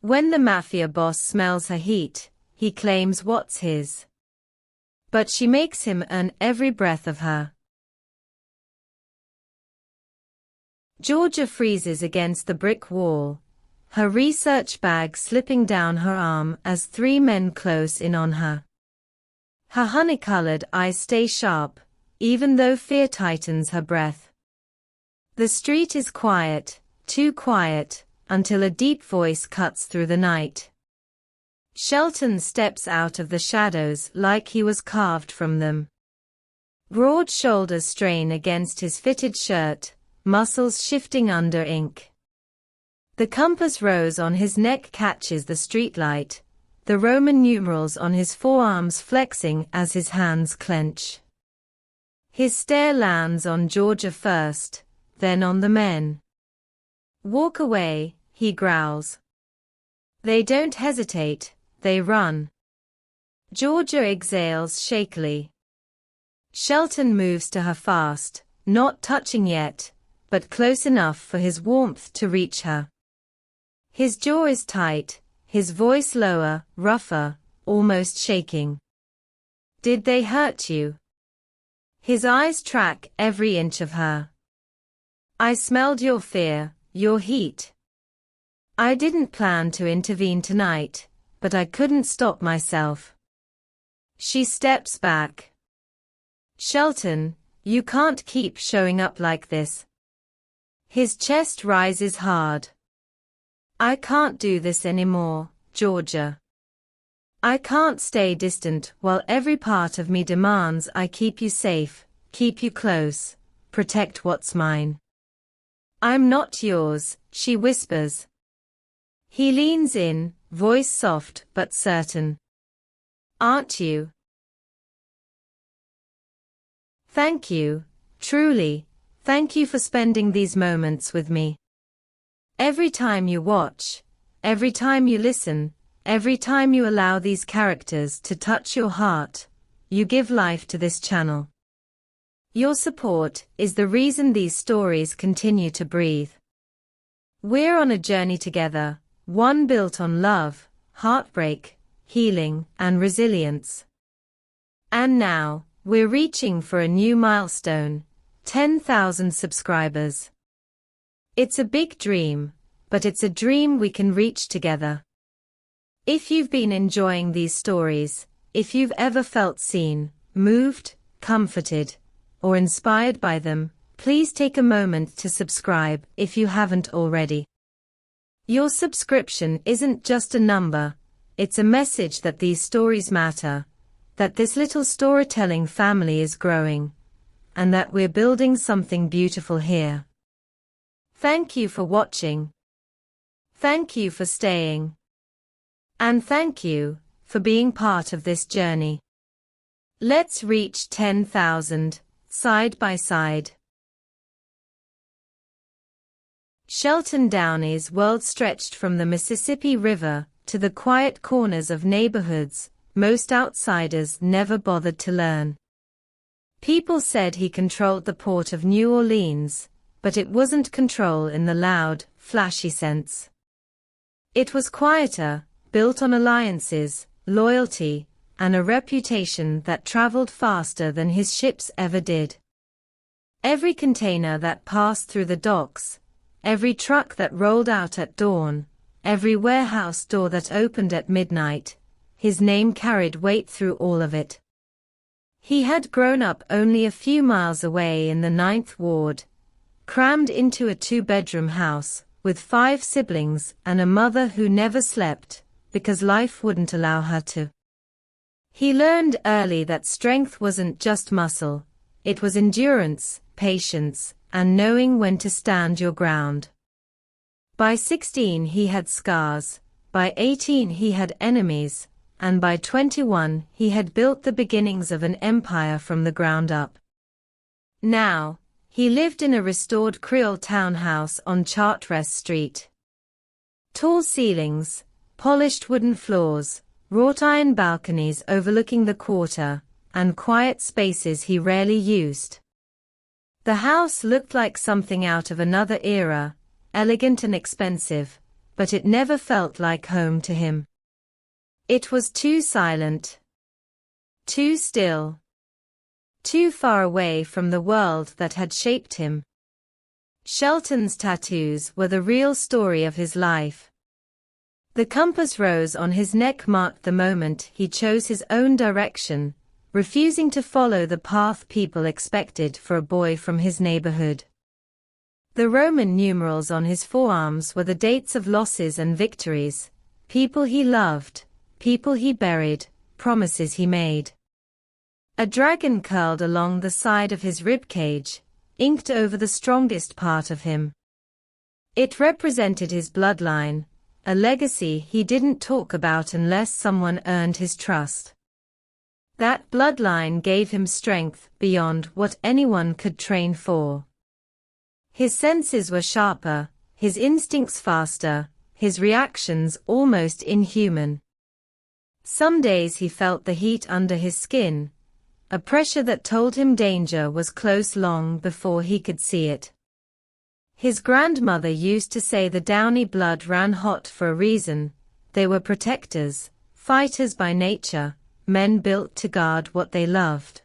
When the Mafia boss smells her heat, he claims what's his. But she makes him earn every breath of her. Georgia freezes against the brick wall, her research bag slipping down her arm as three men close in on her. Her honey-colored eyes stay sharp, even though fear tightens her breath. The street is quiet, too quiet, until a deep voice cuts through the night. Shelton steps out of the shadows like he was carved from them. Broad shoulders strain against his fitted shirt, muscles shifting under ink. The compass rose on his neck catches the streetlight, the Roman numerals on his forearms flexing as his hands clench. His stare lands on Georgia first, then on the men. "Walk away," he growls. They don't hesitate, they run. Georgia exhales shakily. Shelton moves to her fast, not touching yet, but close enough for his warmth to reach her. His jaw is tight, his voice lower, rougher, almost shaking. "Did they hurt you?" His eyes track every inch of her. "I smelled your fear, your heat. I didn't plan to intervene tonight, but I couldn't stop myself." She steps back. "Shelton, you can't keep showing up like this." His chest rises hard. "I can't do this anymore, Georgia. I can't stay distant while every part of me demands I keep you safe, keep you close, protect what's mine." "I'm not yours," she whispers. He leans in, voice soft but certain. "Aren't you?" "Thank you, truly, thank you for spending these moments with me. Every time you watch, every time you listen, every time you allow these characters to touch your heart, you give life to this channel. Your support is the reason these stories continue to breathe. We're on a journey together, one built on love, heartbreak, healing, and resilience. And now, we're reaching for a new milestone, 10,000 subscribers. It's a big dream, but it's a dream we can reach together. If you've been enjoying these stories, if you've ever felt seen, moved, comforted, or inspired by them, please take a moment to subscribe if you haven't already. Your subscription isn't just a number, it's a message that these stories matter, that this little storytelling family is growing, and that we're building something beautiful here. Thank you for watching. Thank you for staying. And thank you for being part of this journey. Let's reach 10,000, side by side. Shelton Downey's world stretched from the Mississippi River to the quiet corners of neighborhoods most outsiders never bothered to learn. People said he controlled the port of New Orleans, but it wasn't control in the loud, flashy sense. It was quieter, built on alliances, loyalty, and a reputation that traveled faster than his ships ever did. Every container that passed through the docks, every truck that rolled out at dawn, every warehouse door that opened at midnight, his name carried weight through all of it. He had grown up only a few miles away in the 9th Ward, crammed into a 2-bedroom house, with 5 siblings and a mother who never slept, because life wouldn't allow her to. He learned early that strength wasn't just muscle, it was endurance, patience, and knowing when to stand your ground. By 16 he had scars, by 18 he had enemies, and by 21 he had built the beginnings of an empire from the ground up. Now, he lived in a restored Creole townhouse on Chartres Street. Tall ceilings, polished wooden floors, wrought iron balconies overlooking the quarter, and quiet spaces he rarely used. The house looked like something out of another era, elegant and expensive, but it never felt like home to him. It was too silent. Too still. Too far away from the world that had shaped him. Shelton's tattoos were the real story of his life. The compass rose on his neck marked the moment he chose his own direction, refusing to follow the path people expected for a boy from his neighborhood. The Roman numerals on his forearms were the dates of losses and victories, people he loved, people he buried, promises he made. A dragon curled along the side of his ribcage, inked over the strongest part of him. It represented his bloodline, a legacy he didn't talk about unless someone earned his trust. That bloodline gave him strength beyond what anyone could train for. His senses were sharper, his instincts faster, his reactions almost inhuman. Some days he felt the heat under his skin, a pressure that told him danger was close long before he could see it. His grandmother used to say the Downy blood ran hot for a reason. They were protectors, fighters by nature, men built to guard what they loved.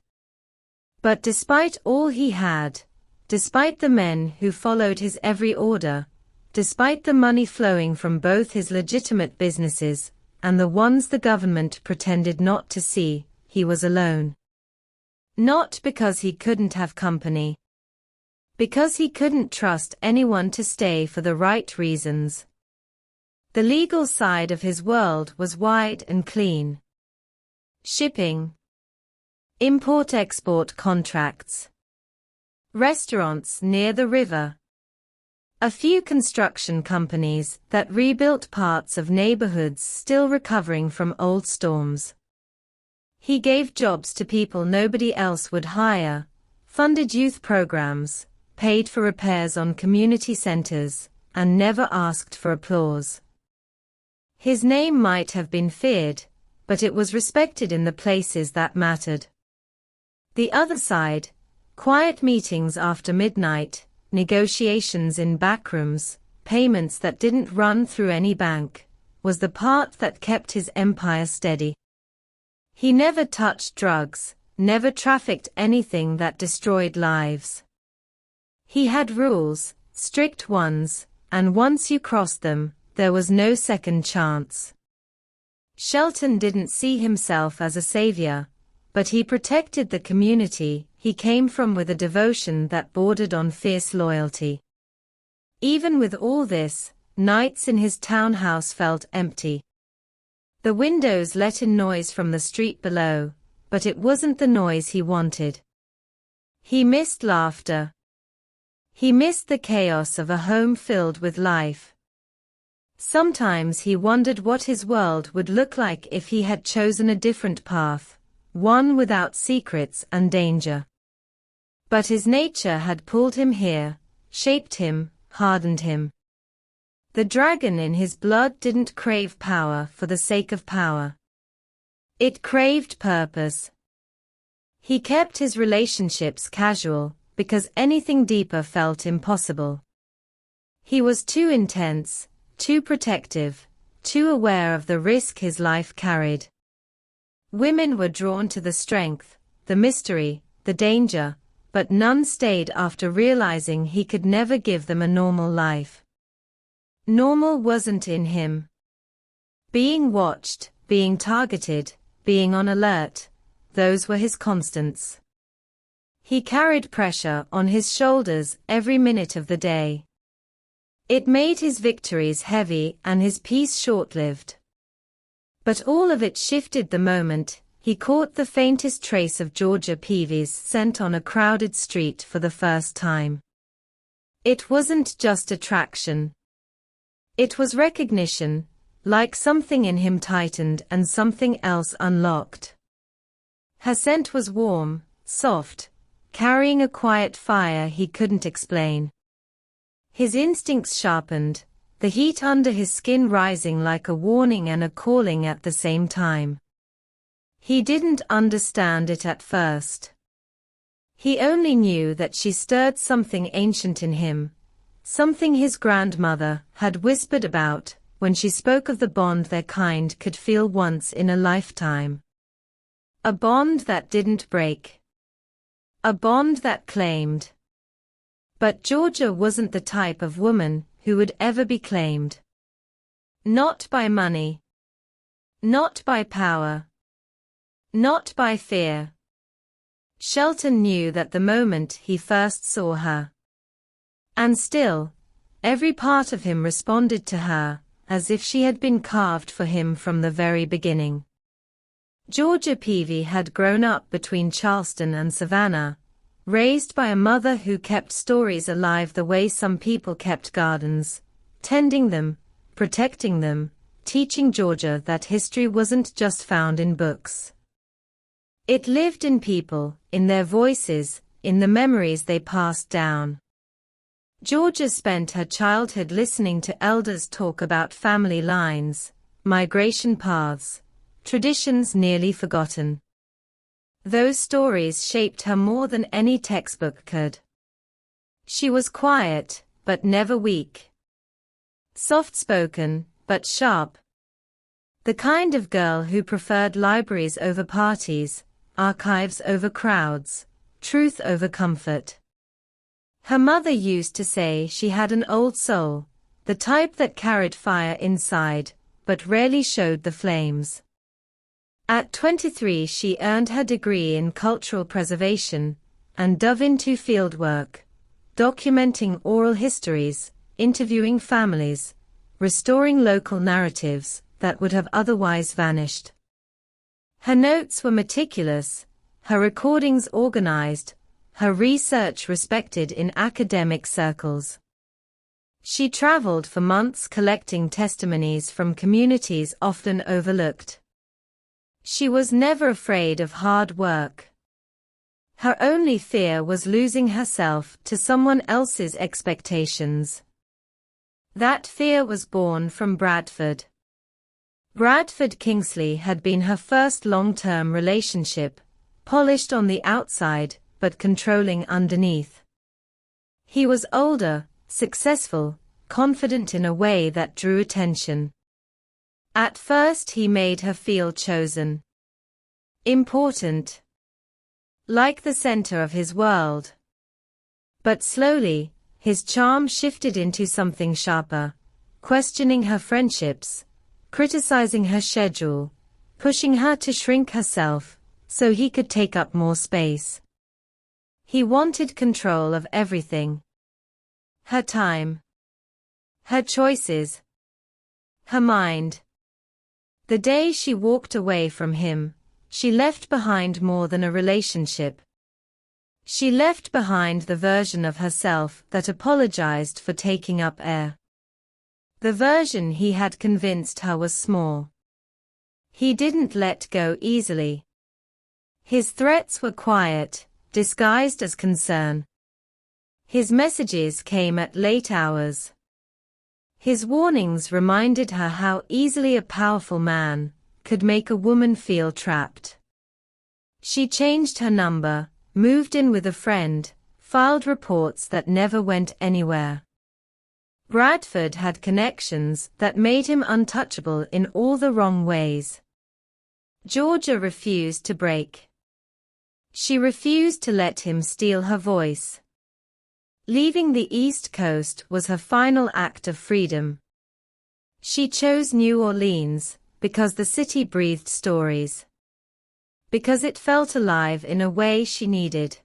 But despite all he had, despite the men who followed his every order, despite the money flowing from both his legitimate businesses and the ones the government pretended not to see, he was alone. Not because he couldn't have company. Because he couldn't trust anyone to stay for the right reasons. The legal side of his world was wide and clean. Shipping. Import-export contracts. Restaurants near the river. A few construction companies that rebuilt parts of neighborhoods still recovering from old storms. He gave jobs to people nobody else would hire, funded youth programs, paid for repairs on community centers, and never asked for applause. His name might have been feared, but it was respected in the places that mattered. The other side, quiet meetings after midnight, negotiations in backrooms, payments that didn't run through any bank, was the part that kept his empire steady. He never touched drugs, never trafficked anything that destroyed lives. He had rules, strict ones, and once you crossed them, there was no second chance. Shelton didn't see himself as a savior, but he protected the community he came from with a devotion that bordered on fierce loyalty. Even with all this, nights in his townhouse felt empty. The windows let in noise from the street below, but it wasn't the noise he wanted. He missed laughter. He missed the chaos of a home filled with life. Sometimes he wondered what his world would look like if he had chosen a different path, one without secrets and danger. But his nature had pulled him here, shaped him, hardened him. The dragon in his blood didn't crave power for the sake of power. It craved purpose. He kept his relationships casual, because anything deeper felt impossible. He was too intense, too protective, too aware of the risk his life carried. Women were drawn to the strength, the mystery, the danger, but none stayed after realizing he could never give them a normal life. Normal wasn't in him. Being watched, being targeted, being on alert, those were his constants. He carried pressure on his shoulders every minute of the day. It made his victories heavy and his peace short-lived. But all of it shifted the moment he caught the faintest trace of Georgia Peavy's scent on a crowded street for the first time. It wasn't just attraction. It was recognition, like something in him tightened and something else unlocked. Her scent was warm, soft, carrying a quiet fire he couldn't explain. His instincts sharpened, the heat under his skin rising like a warning and a calling at the same time. He didn't understand it at first. He only knew that she stirred something ancient in him, something his grandmother had whispered about, when she spoke of the bond their kind could feel once in a lifetime. A bond that didn't break. A bond that claimed. But Georgia wasn't the type of woman who would ever be claimed. Not by money. Not by power. Not by fear. Shelton knew that the moment he first saw her. And still, every part of him responded to her, as if she had been carved for him from the very beginning. Georgia Peavy had grown up between Charleston and Savannah, raised by a mother who kept stories alive the way some people kept gardens, tending them, protecting them, teaching Georgia that history wasn't just found in books. It lived in people, in their voices, in the memories they passed down. Georgia spent her childhood listening to elders talk about family lines, migration paths, traditions nearly forgotten. Those stories shaped her more than any textbook could. She was quiet, but never weak. Soft-spoken, but sharp. The kind of girl who preferred libraries over parties, archives over crowds, truth over comfort. Her mother used to say she had an old soul, the type that carried fire inside, but rarely showed the flames. At 23 she earned her degree in cultural preservation, and dove into fieldwork, documenting oral histories, interviewing families, restoring local narratives that would have otherwise vanished. Her notes were meticulous, her recordings organized, her research respected in academic circles. She traveled for months collecting testimonies from communities often overlooked. She was never afraid of hard work. Her only fear was losing herself to someone else's expectations. That fear was born from Bradford. Bradford Kingsley had been her first long-term relationship, polished on the outside, but controlling underneath. He was older, successful, confident in a way that drew attention. At first he made her feel chosen. Important. Like the center of his world. But slowly, his charm shifted into something sharper, questioning her friendships, criticizing her schedule, pushing her to shrink herself, so he could take up more space. He wanted control of everything. Her time. Her choices. Her mind. The day she walked away from him, she left behind more than a relationship. She left behind the version of herself that apologized for taking up air. The version he had convinced her was small. He didn't let go easily. His threats were quiet, disguised as concern. His messages came at late hours. His warnings reminded her how easily a powerful man could make a woman feel trapped. She changed her number, moved in with a friend, filed reports that never went anywhere. Bradford had connections that made him untouchable in all the wrong ways. Georgia refused to break. She refused to let him steal her voice. Leaving the East Coast was her final act of freedom. She chose New Orleans because the city breathed stories. Because it felt alive in a way she needed.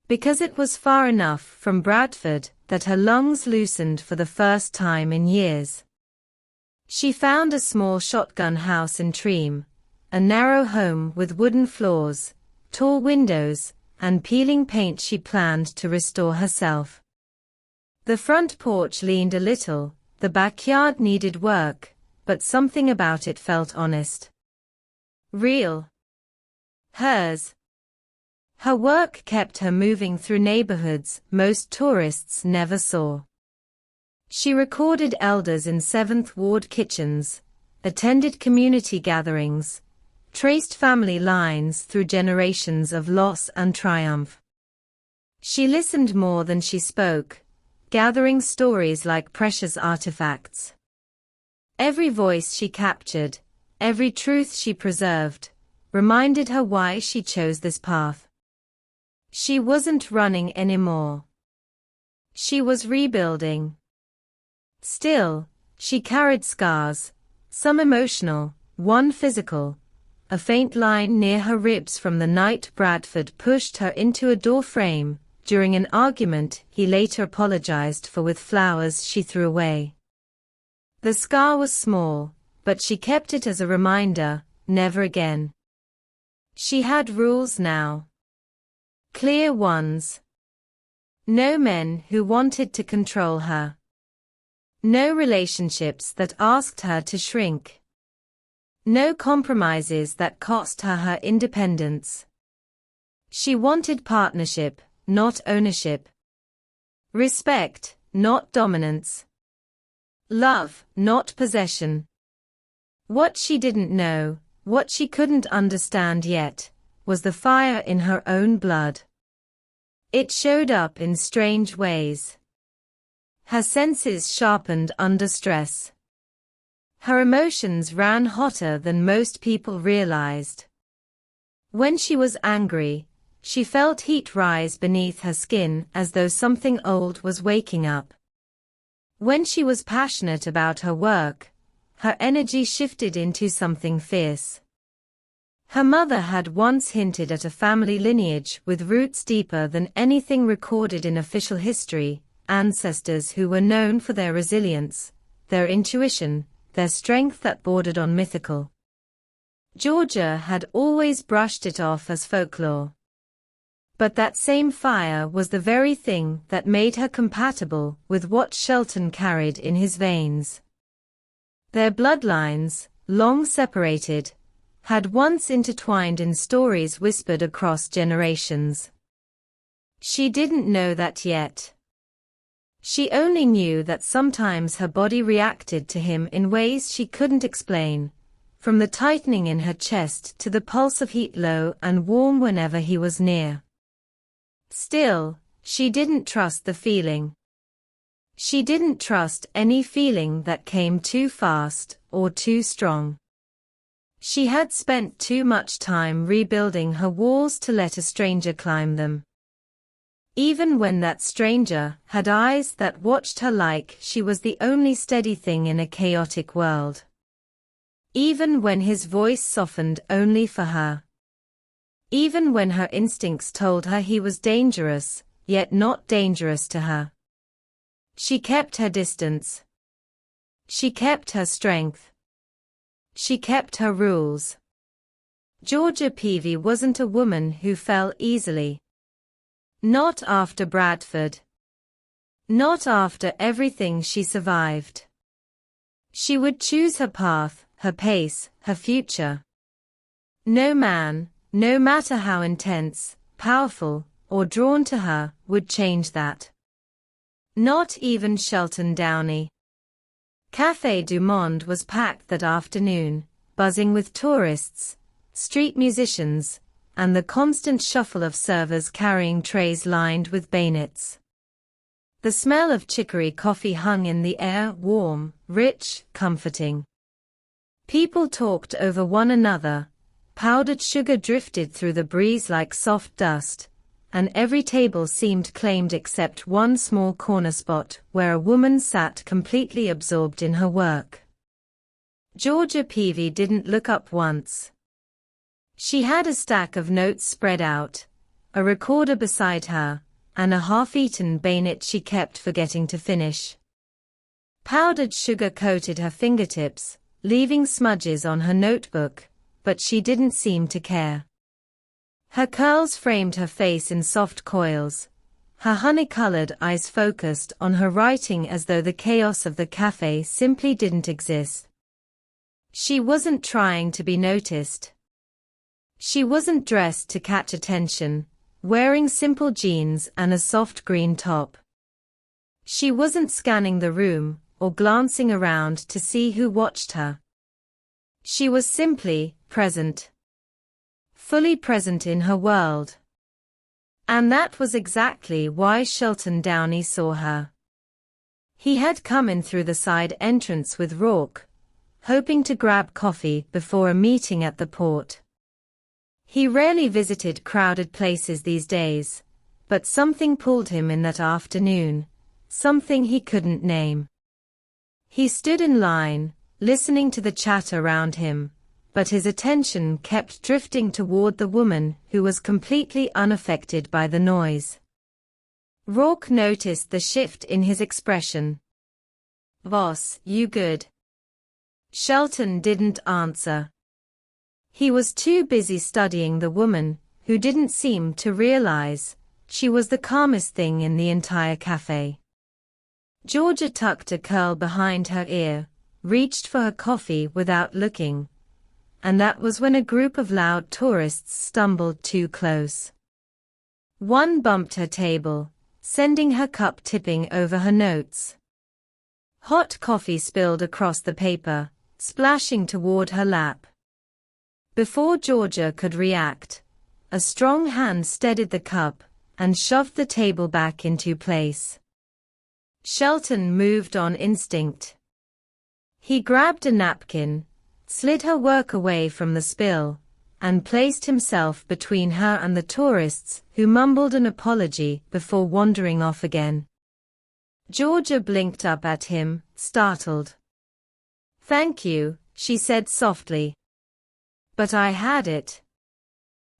Because it was far enough from Bradford that her lungs loosened for the first time in years. She found a small shotgun house in Treem, a narrow home with wooden floors, tall windows, and peeling paint she planned to restore herself. The front porch leaned a little, the backyard needed work, but something about it felt honest. Real. Hers. Her work kept her moving through neighborhoods most tourists never saw. She recorded elders in 7th Ward kitchens, attended community gatherings, traced family lines through generations of loss and triumph. She listened more than she spoke, gathering stories like precious artifacts. Every voice she captured, every truth she preserved, reminded her why she chose this path. She wasn't running anymore. She was rebuilding. Still, she carried scars, some emotional, one physical, a faint line near her ribs from the night Bradford pushed her into a door frame, during an argument he later apologized for with flowers she threw away. The scar was small, but she kept it as a reminder, never again. She had rules now. Clear ones. No men who wanted to control her. No relationships that asked her to shrink. No compromises that cost her her independence. She wanted partnership, not ownership. Respect, not dominance. Love, not possession. What she didn't know, what she couldn't understand yet, was the fire in her own blood. It showed up in strange ways. Her senses sharpened under stress. Her emotions ran hotter than most people realized. When she was angry, she felt heat rise beneath her skin as though something old was waking up. When she was passionate about her work, her energy shifted into something fierce. Her mother had once hinted at a family lineage with roots deeper than anything recorded in official history, ancestors who were known for their resilience, their intuition, their strength that bordered on mythical. Georgia had always brushed it off as folklore. But that same fire was the very thing that made her compatible with what Shelton carried in his veins. Their bloodlines, long separated, had once intertwined in stories whispered across generations. She didn't know that yet. She only knew that sometimes her body reacted to him in ways she couldn't explain, from the tightening in her chest to the pulse of heat low and warm whenever he was near. Still, she didn't trust the feeling. She didn't trust any feeling that came too fast or too strong. She had spent too much time rebuilding her walls to let a stranger climb them. Even when that stranger had eyes that watched her like she was the only steady thing in a chaotic world. Even when his voice softened only for her. Even when her instincts told her he was dangerous, yet not dangerous to her. She kept her distance. She kept her strength. She kept her rules. Georgia Peavy wasn't a woman who fell easily. Not after Bradford. Not after everything she survived. She would choose her path, her pace, her future. No man, no matter how intense, powerful, or drawn to her, would change that. Not even Shelton Downey. Café du Monde was packed that afternoon, buzzing with tourists, street musicians, and the constant shuffle of servers carrying trays lined with bayonets. The smell of chicory coffee hung in the air, warm, rich, comforting. People talked over one another, powdered sugar drifted through the breeze like soft dust, and every table seemed claimed except one small corner spot where a woman sat completely absorbed in her work. Georgia Peavy didn't look up once. She had a stack of notes spread out, a recorder beside her, and a half-eaten bayonet she kept forgetting to finish. Powdered sugar coated her fingertips, leaving smudges on her notebook, but she didn't seem to care. Her curls framed her face in soft coils, her honey-colored eyes focused on her writing as though the chaos of the cafe simply didn't exist. She wasn't trying to be noticed. She wasn't dressed to catch attention, wearing simple jeans and a soft green top. She wasn't scanning the room or glancing around to see who watched her. She was simply present. Fully present in her world. And that was exactly why Shelton Downey saw her. He had come in through the side entrance with Rourke, hoping to grab coffee before a meeting at the port. He rarely visited crowded places these days, but something pulled him in that afternoon, something he couldn't name. He stood in line, listening to the chat around him, but his attention kept drifting toward the woman who was completely unaffected by the noise. Rourke noticed the shift in his expression. "Boss, you good?" Shelton didn't answer. He was too busy studying the woman, who didn't seem to realize she was the calmest thing in the entire cafe. Georgia tucked a curl behind her ear, reached for her coffee without looking, and that was when a group of loud tourists stumbled too close. One bumped her table, sending her cup tipping over her notes. Hot coffee spilled across the paper, splashing toward her lap. Before Georgia could react, a strong hand steadied the cup and shoved the table back into place. Shelton moved on instinct. He grabbed a napkin, slid her work away from the spill, and placed himself between her and the tourists, who mumbled an apology before wandering off again. Georgia blinked up at him, startled. "Thank you," she said softly. "But I had it."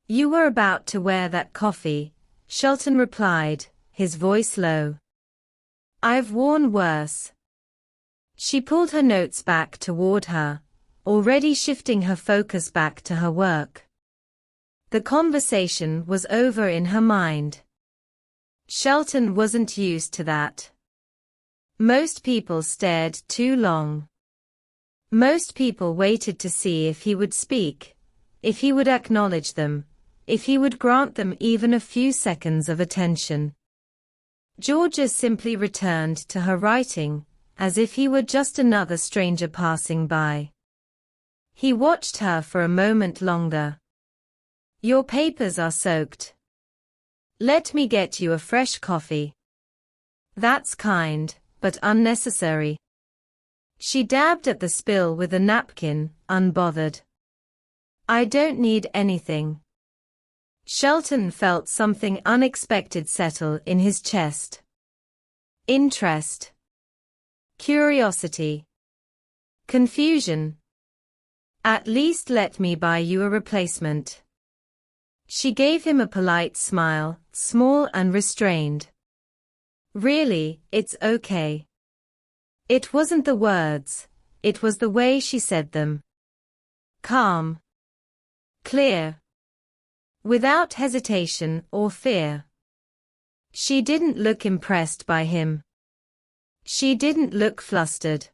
"You were about to wear that coffee," Shelton replied, his voice low. "I've worn worse." She pulled her notes back toward her, already shifting her focus back to her work. The conversation was over in her mind. Shelton wasn't used to that. Most people stared too long. Most people waited to see if he would speak, if he would acknowledge them, if he would grant them even a few seconds of attention. Georgia simply returned to her writing, as if he were just another stranger passing by. He watched her for a moment longer. "Your papers are soaked. Let me get you a fresh coffee." "That's kind, but unnecessary." She dabbed at the spill with a napkin, unbothered. "I don't need anything." Shelton felt something unexpected settle in his chest. Interest. Curiosity. Confusion. "At least let me buy you a replacement." She gave him a polite smile, small and restrained. "Really, it's okay." It wasn't the words, it was the way she said them. Calm. Clear. Without hesitation or fear. She didn't look impressed by him. She didn't look flustered.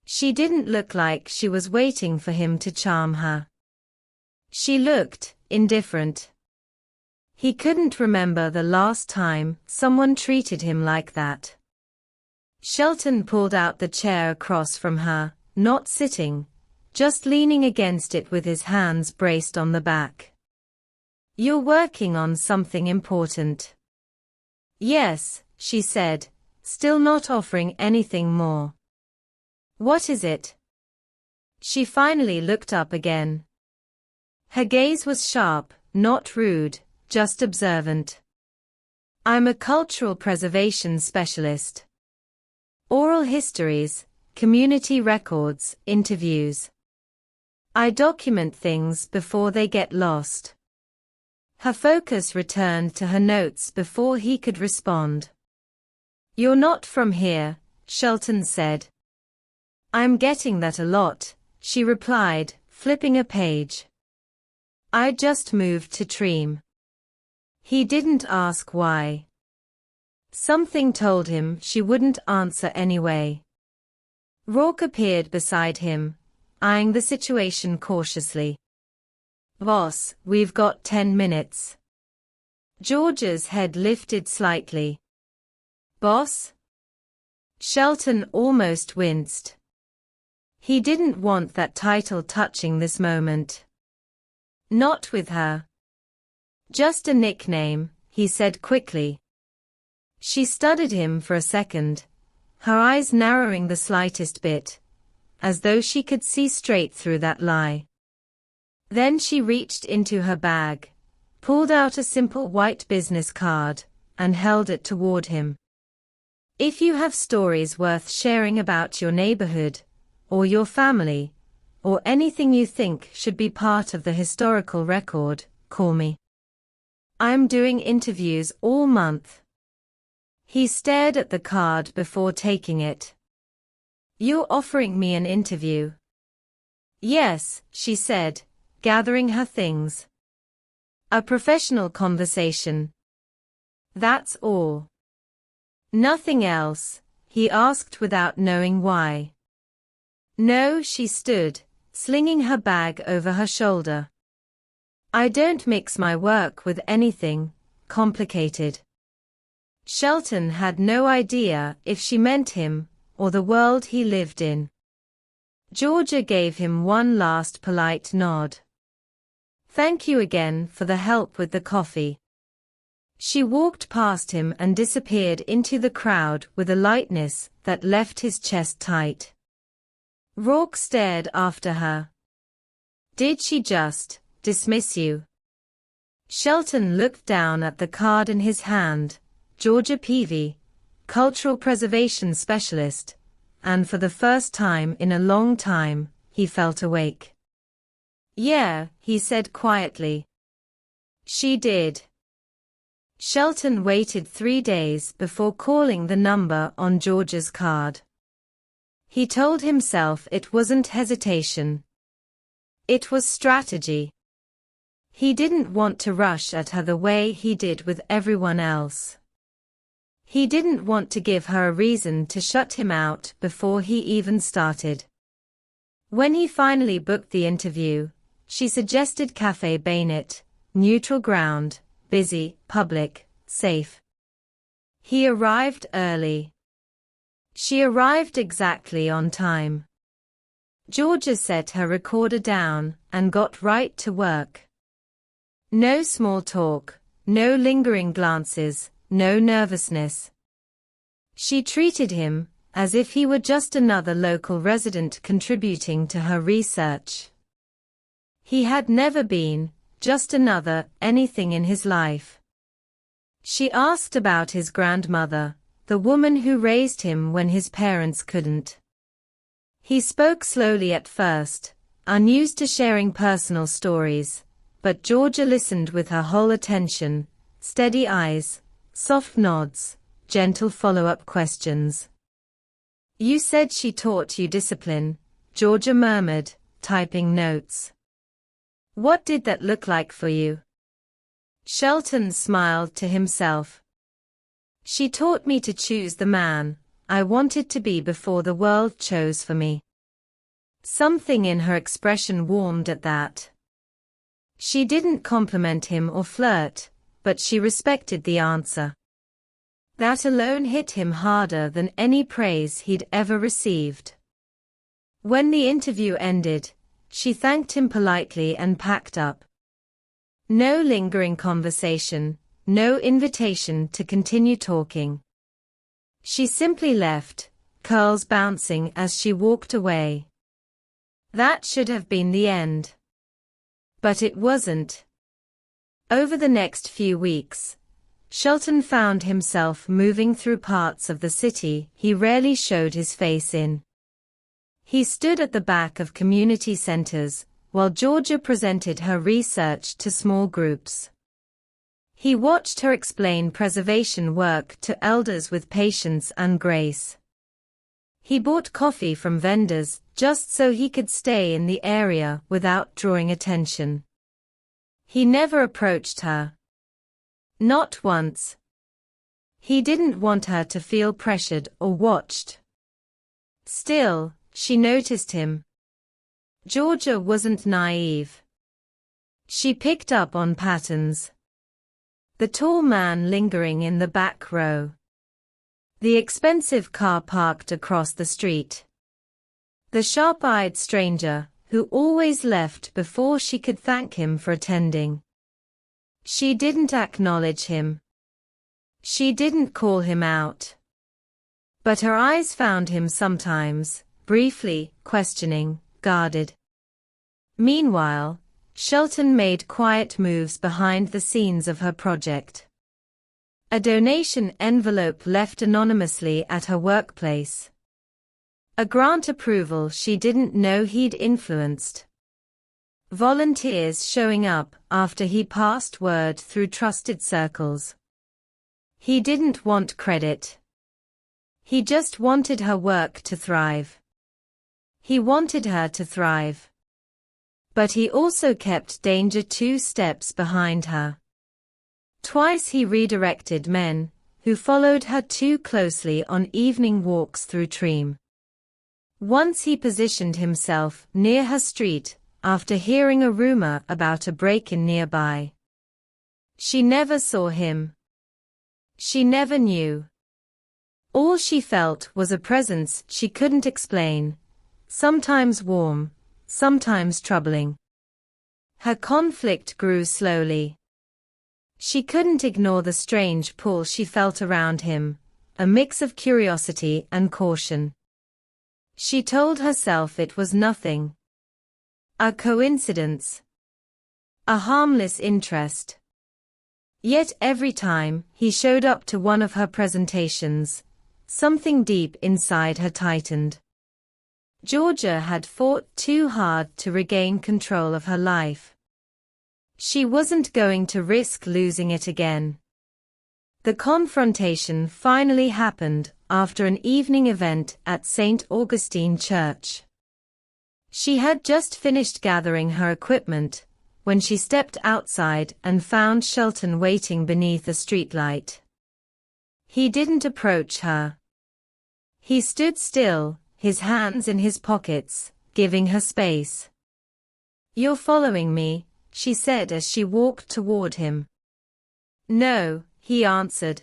She didn't look like she was waiting for him to charm her. She looked indifferent. He couldn't remember the last time someone treated him like that. Shelton pulled out the chair across from her, not sitting, just leaning against it with his hands braced on the back. "You're working on something important." "Yes," she said, still not offering anything more. "What is it?" She finally looked up again. Her gaze was sharp, not rude, just observant. "I'm a cultural preservation specialist. Oral histories, community records, interviews. I document things before they get lost." Her focus returned to her notes before he could respond. "You're not from here," Shelton said. "I'm getting that a lot," she replied, flipping a page. "I just moved to Treem." He didn't ask why. Something told him she wouldn't answer anyway. Rourke appeared beside him, eyeing the situation cautiously. "Boss, we've got 10 minutes. George's head lifted slightly. "Boss?" Shelton almost winced. He didn't want that title touching this moment. Not with her. "Just a nickname," he said quickly. She studied him for a second, her eyes narrowing the slightest bit, as though she could see straight through that lie. Then she reached into her bag, pulled out a simple white business card, and held it toward him. If you have stories worth sharing about your neighborhood, or your family, or anything you think should be part of the historical record, call me. I'm doing interviews all month. He stared at the card before taking it. You're offering me an interview? Yes, she said, gathering her things. A professional conversation. That's all. Nothing else, he asked without knowing why. No, she stood, slinging her bag over her shoulder. I don't mix my work with anything complicated. Shelton had no idea if she meant him, or the world he lived in. Georgia gave him one last polite nod. Thank you again for the help with the coffee. She walked past him and disappeared into the crowd with a lightness that left his chest tight. Rourke stared after her. Did she just dismiss you? Shelton looked down at the card in his hand, Georgia Peavy, cultural preservation specialist, and for the first time in a long time, he felt awake. Yeah, he said quietly. She did. Shelton waited 3 days before calling the number on Georgia's card. He told himself it wasn't hesitation. It was strategy. He didn't want to rush at her the way he did with everyone else. He didn't want to give her a reason to shut him out before he even started. When he finally booked the interview, she suggested Cafe Bayonet, neutral ground, busy, public, safe. He arrived early. She arrived exactly on time. Georgia set her recorder down and got right to work. No small talk, no lingering glances, no nervousness. She treated him as if he were just another local resident contributing to her research. He had never been just another anything in his life. She asked about his grandmother, the woman who raised him when his parents couldn't. He spoke slowly at first, unused to sharing personal stories, but Georgia listened with her whole attention, steady eyes, soft nods, gentle follow-up questions. You said she taught you discipline, Georgia murmured, typing notes. What did that look like for you? Shelton smiled to himself. She taught me to choose the man I wanted to be before the world chose for me. Something in her expression warmed at that. She didn't compliment him or flirt, but she respected the answer. That alone hit him harder than any praise he'd ever received. When the interview ended, she thanked him politely and packed up. No lingering conversation, no invitation to continue talking. She simply left, curls bouncing as she walked away. That should have been the end. But it wasn't. Over the next few weeks, Shelton found himself moving through parts of the city he rarely showed his face in. He stood at the back of community centers, while Georgia presented her research to small groups. He watched her explain preservation work to elders with patience and grace. He bought coffee from vendors just so he could stay in the area without drawing attention. He never approached her. Not once. He didn't want her to feel pressured or watched. Still, she noticed him. Georgia wasn't naive. She picked up on patterns. The tall man lingering in the back row. The expensive car parked across the street. The sharp-eyed stranger, who always left before she could thank him for attending. She didn't acknowledge him. She didn't call him out. But her eyes found him sometimes, briefly, questioning, guarded. Meanwhile, Shelton made quiet moves behind the scenes of her project. A donation envelope left anonymously at her workplace. A grant approval she didn't know he'd influenced. Volunteers showing up after he passed word through trusted circles. He didn't want credit. He just wanted her work to thrive. He wanted her to thrive. But he also kept danger 2 steps behind her. Twice he redirected men who followed her too closely on evening walks through Treem. Once he positioned himself near her street after hearing a rumor about a break-in nearby. She never saw him. She never knew. All she felt was a presence she couldn't explain, sometimes warm, sometimes troubling. Her conflict grew slowly. She couldn't ignore the strange pull she felt around him, a mix of curiosity and caution. She told herself it was nothing. A coincidence. A harmless interest. Yet every time he showed up to one of her presentations, something deep inside her tightened. Georgia had fought too hard to regain control of her life. She wasn't going to risk losing it again. The confrontation finally happened after an evening event at St. Augustine Church. She had just finished gathering her equipment when she stepped outside and found Shelton waiting beneath a streetlight. He didn't approach her. He stood still, his hands in his pockets, giving her space. "You're following me," she said as she walked toward him. "No," he answered.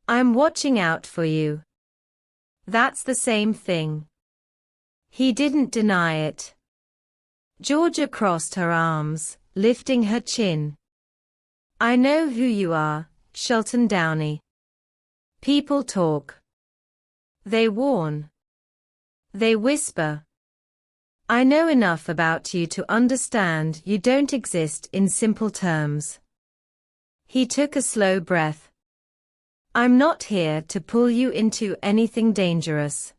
"I'm watching out for you." "That's the same thing." He didn't deny it. Georgia crossed her arms, lifting her chin. "I know who you are, Shelton Downey. People talk. They warn. They whisper. I know enough about you to understand you don't exist in simple terms." He took a slow breath. "I'm not here to pull you into anything dangerous.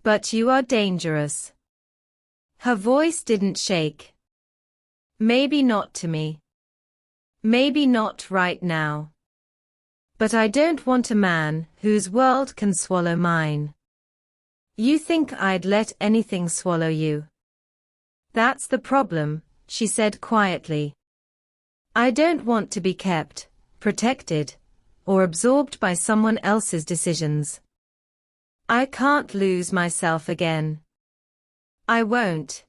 But you are dangerous." Her voice didn't shake. "Maybe not to me. Maybe not right now. But I don't want a man whose world can swallow mine." "You think I'd let anything swallow you?" "That's the problem," she said quietly. "I don't want to be kept, protected, or absorbed by someone else's decisions. I can't lose myself again. I won't."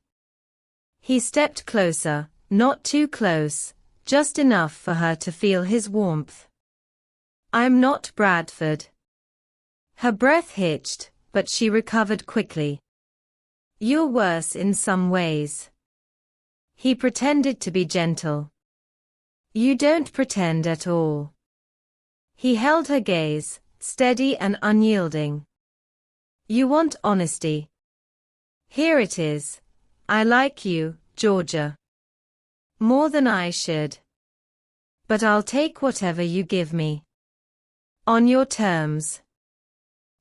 He stepped closer, not too close, just enough for her to feel his warmth. "I'm not Bradford." Her breath hitched, but she recovered quickly. "You're worse in some ways." He pretended to be gentle. "You don't pretend at all." He held her gaze, steady and unyielding. "You want honesty. Here it is. I like you, Georgia. More than I should. But I'll take whatever you give me. On your terms."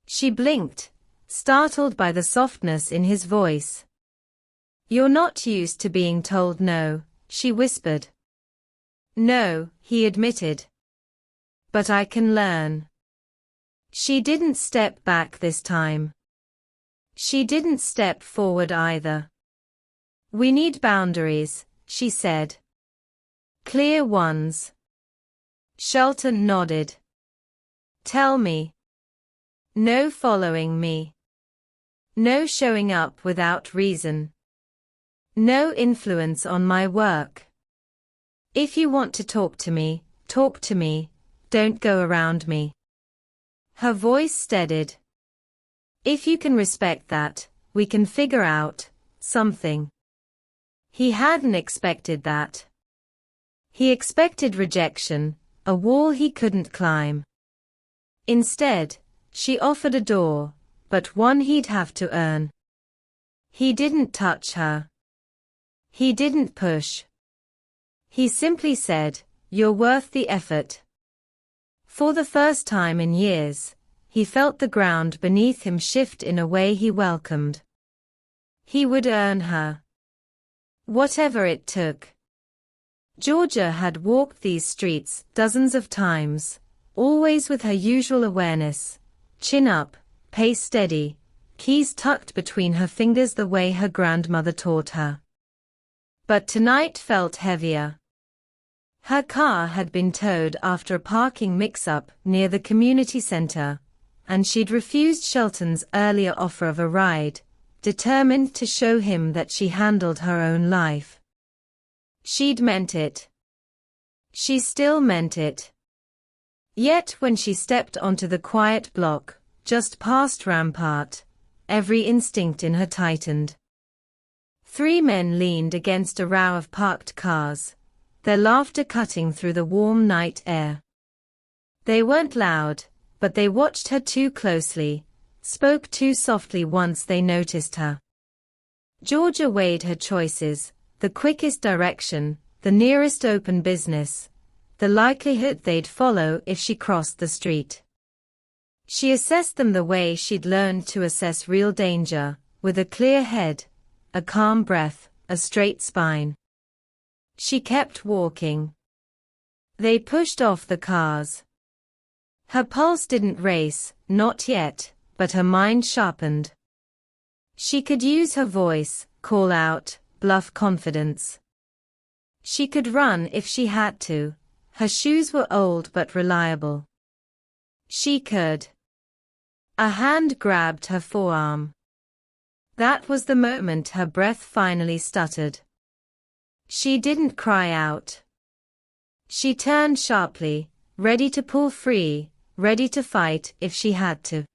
She blinked, startled by the softness in his voice. "You're not used to being told no," she whispered. "No," he admitted. "But I can learn." She didn't step back this time. She didn't step forward either. "We need boundaries," she said. "Clear ones." Shelton nodded. "Tell me." "No following me. No showing up without reason. No influence on my work. If you want to talk to me, talk to me, don't go around me." Her voice steadied. "If you can respect that, we can figure out something." He hadn't expected that. He expected rejection, a wall he couldn't climb. Instead, she offered a door, but one he'd have to earn. He didn't touch her. He didn't push. He simply said, "You're worth the effort." For the first time in years, he felt the ground beneath him shift in a way he welcomed. He would earn her. Whatever it took. Georgia had walked these streets dozens of times, always with her usual awareness, chin up, pace steady, keys tucked between her fingers the way her grandmother taught her. But tonight felt heavier. Her car had been towed after a parking mix-up near the community center, and she'd refused Shelton's earlier offer of a ride, determined to show him that she handled her own life. She'd meant it. She still meant it. Yet when she stepped onto the quiet block, just past Rampart, every instinct in her tightened. 3 men leaned against a row of parked cars, their laughter cutting through the warm night air. They weren't loud, but they watched her too closely, spoke too softly once they noticed her. Georgia weighed her choices, the quickest direction, the nearest open business, the likelihood they'd follow if she crossed the street. She assessed them the way she'd learned to assess real danger, with a clear head, a calm breath, a straight spine. She kept walking. They pushed off the cars. Her pulse didn't race, not yet, but her mind sharpened. She could use her voice, call out, bluff confidence. She could run if she had to. Her shoes were old but reliable. She could. A hand grabbed her forearm. That was the moment her breath finally stuttered. She didn't cry out. She turned sharply, ready to pull free, ready to fight if she had to.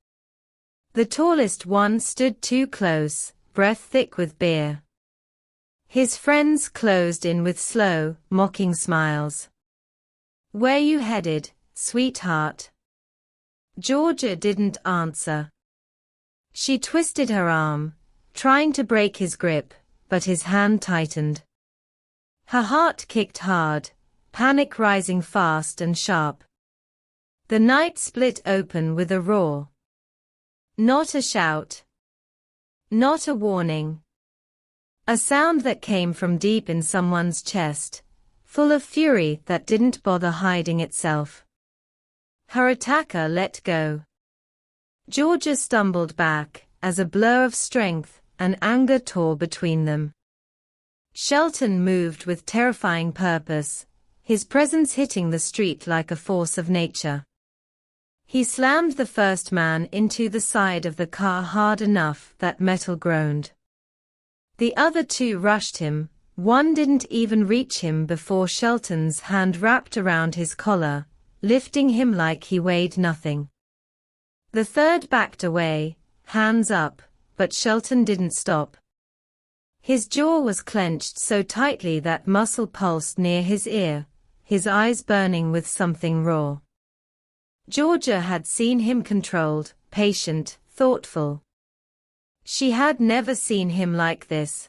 The tallest one stood too close, breath thick with beer. His friends closed in with slow, mocking smiles. "Where you headed, sweetheart?" Georgia didn't answer. She twisted her arm, trying to break his grip, but his hand tightened. Her heart kicked hard, panic rising fast and sharp. The night split open with a roar. Not a shout. Not a warning. A sound that came from deep in someone's chest, full of fury that didn't bother hiding itself. Her attacker let go. Georgia stumbled back, as a blur of strength and anger tore between them. Shelton moved with terrifying purpose, his presence hitting the street like a force of nature. He slammed the first man into the side of the car hard enough that metal groaned. The other 2 rushed him, one didn't even reach him before Shelton's hand wrapped around his collar, lifting him like he weighed nothing. The third backed away, hands up, but Shelton didn't stop. His jaw was clenched so tightly that muscle pulsed near his ear, his eyes burning with something raw. Georgia had seen him controlled, patient, thoughtful. She had never seen him like this.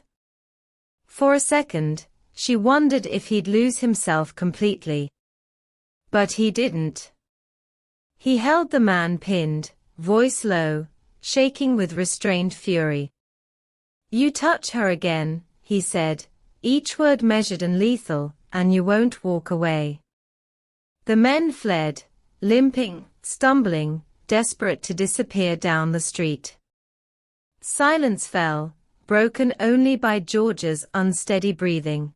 For a second, she wondered if he'd lose himself completely. But he didn't. He held the man pinned, voice low, shaking with restrained fury. "You touch her again," he said, each word measured and lethal, "and you won't walk away." The men fled, limping, stumbling, desperate to disappear down the street. Silence fell, broken only by Georgia's unsteady breathing.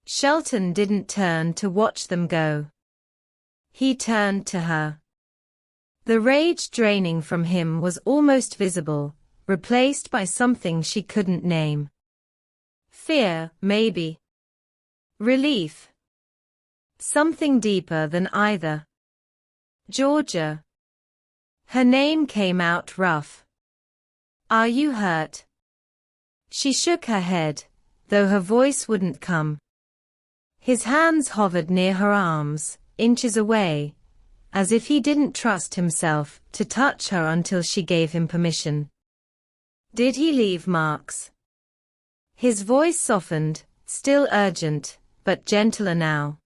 Shelton didn't turn to watch them go. He turned to her. The rage draining from him was almost visible, replaced by something she couldn't name. Fear, maybe. Relief. Something deeper than either. Georgia. Her name came out rough. "Are you hurt?" She shook her head, though her voice wouldn't come. His hands hovered near her arms, inches away, as if he didn't trust himself to touch her until she gave him permission. Did he leave marks? His voice softened, still urgent, but gentler now.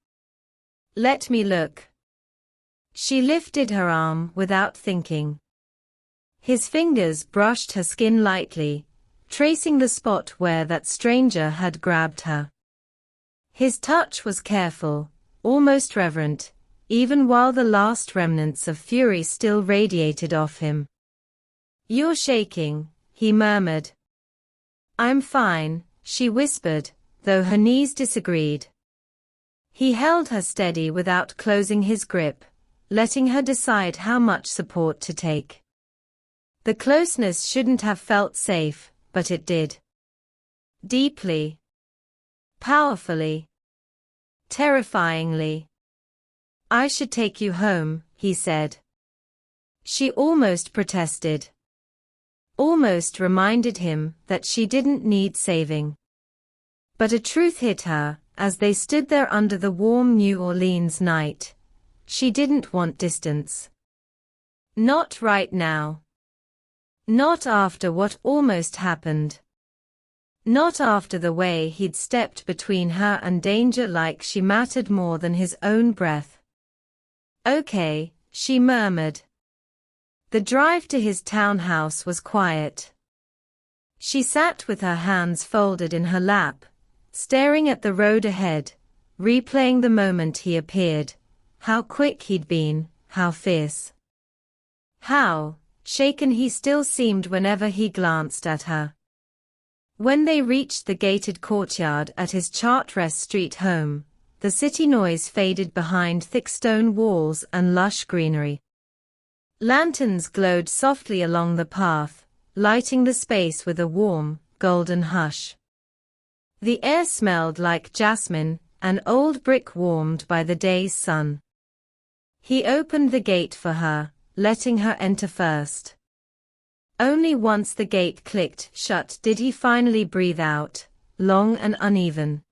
Let me look. She lifted her arm without thinking. His fingers brushed her skin lightly, tracing the spot where that stranger had grabbed her. His touch was careful, almost reverent, even while the last remnants of fury still radiated off him. You're shaking, he murmured. I'm fine, she whispered, though her knees disagreed. He held her steady without closing his grip, letting her decide how much support to take. The closeness shouldn't have felt safe, but it did. Deeply. Powerfully. Terrifyingly. I should take you home, he said. She almost protested. Almost reminded him that she didn't need saving. But a truth hit her, as they stood there under the warm New Orleans night. She didn't want distance. Not right now. Not after what almost happened. Not after the way he'd stepped between her and danger like she mattered more than his own breath. Okay, she murmured. The drive to his townhouse was quiet. She sat with her hands folded in her lap, staring at the road ahead, replaying the moment he appeared, how quick he'd been, how fierce. How shaken he still seemed whenever he glanced at her. When they reached the gated courtyard at his Chartres Street home, the city noise faded behind thick stone walls and lush greenery. Lanterns glowed softly along the path, lighting the space with a warm, golden hush. The air smelled like jasmine, an old brick warmed by the day's sun. He opened the gate for her, letting her enter first. Only once the gate clicked shut did he finally breathe out, long and uneven.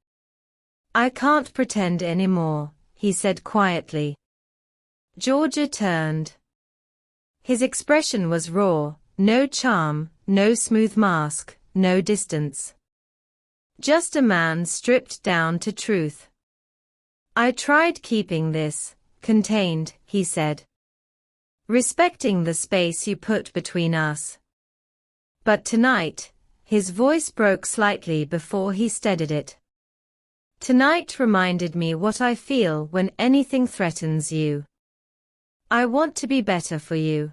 I can't pretend anymore, he said quietly. Georgia turned. His expression was raw, no charm, no smooth mask, no distance. Just a man stripped down to truth. I tried keeping this contained, he said. Respecting the space you put between us. But tonight, his voice broke slightly before he steadied it. Tonight reminded me what I feel when anything threatens you. I want to be better for you.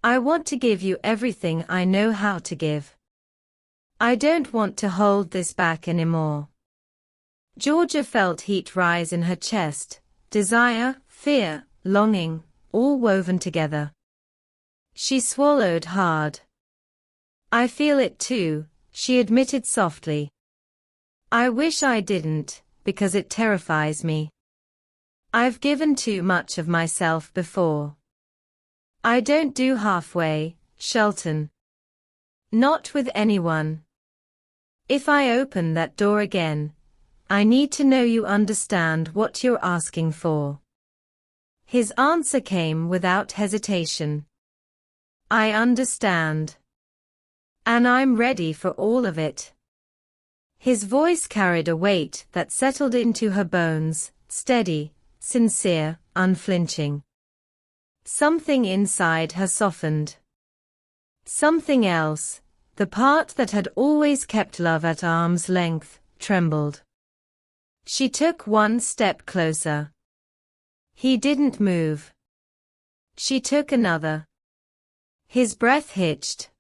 I want to give you everything I know how to give. I don't want to hold this back anymore. Georgia felt heat rise in her chest, desire, fear, longing, all woven together. She swallowed hard. I feel it too, she admitted softly. I wish I didn't, because it terrifies me. I've given too much of myself before. I don't do halfway, Shelton. Not with anyone. If I open that door again, I need to know you understand what you're asking for. His answer came without hesitation. I understand. And I'm ready for all of it. His voice carried a weight that settled into her bones, steady, sincere, unflinching. Something inside her softened. Something else, the part that had always kept love at arm's length, trembled. She took one step closer. He didn't move. She took another. His breath hitched.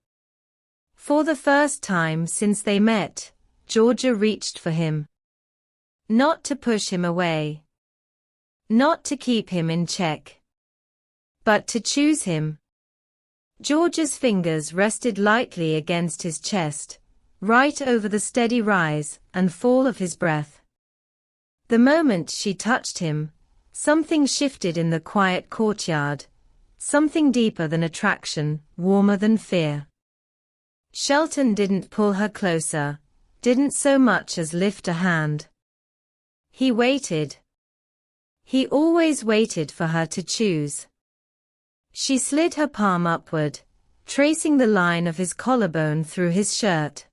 For the first time since they met, Georgia reached for him. Not to push him away. Not to keep him in check. But to choose him. Georgia's fingers rested lightly against his chest, right over the steady rise and fall of his breath. The moment she touched him, something shifted in the quiet courtyard, something deeper than attraction, warmer than fear. Shelton didn't pull her closer, didn't so much as lift a hand. He waited. He always waited for her to choose. She slid her palm upward, tracing the line of his collarbone through his shirt.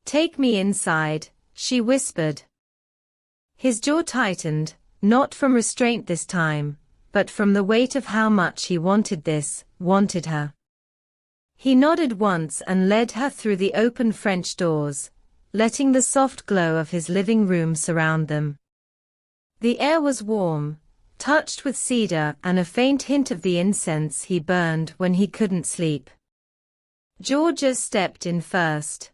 "Take me inside," she whispered. His jaw tightened, not from restraint this time, but from the weight of how much he wanted her. He nodded once and led her through the open French doors, letting the soft glow of his living room surround them. The air was warm, touched with cedar and a faint hint of the incense he burned when he couldn't sleep. Georgia stepped in first.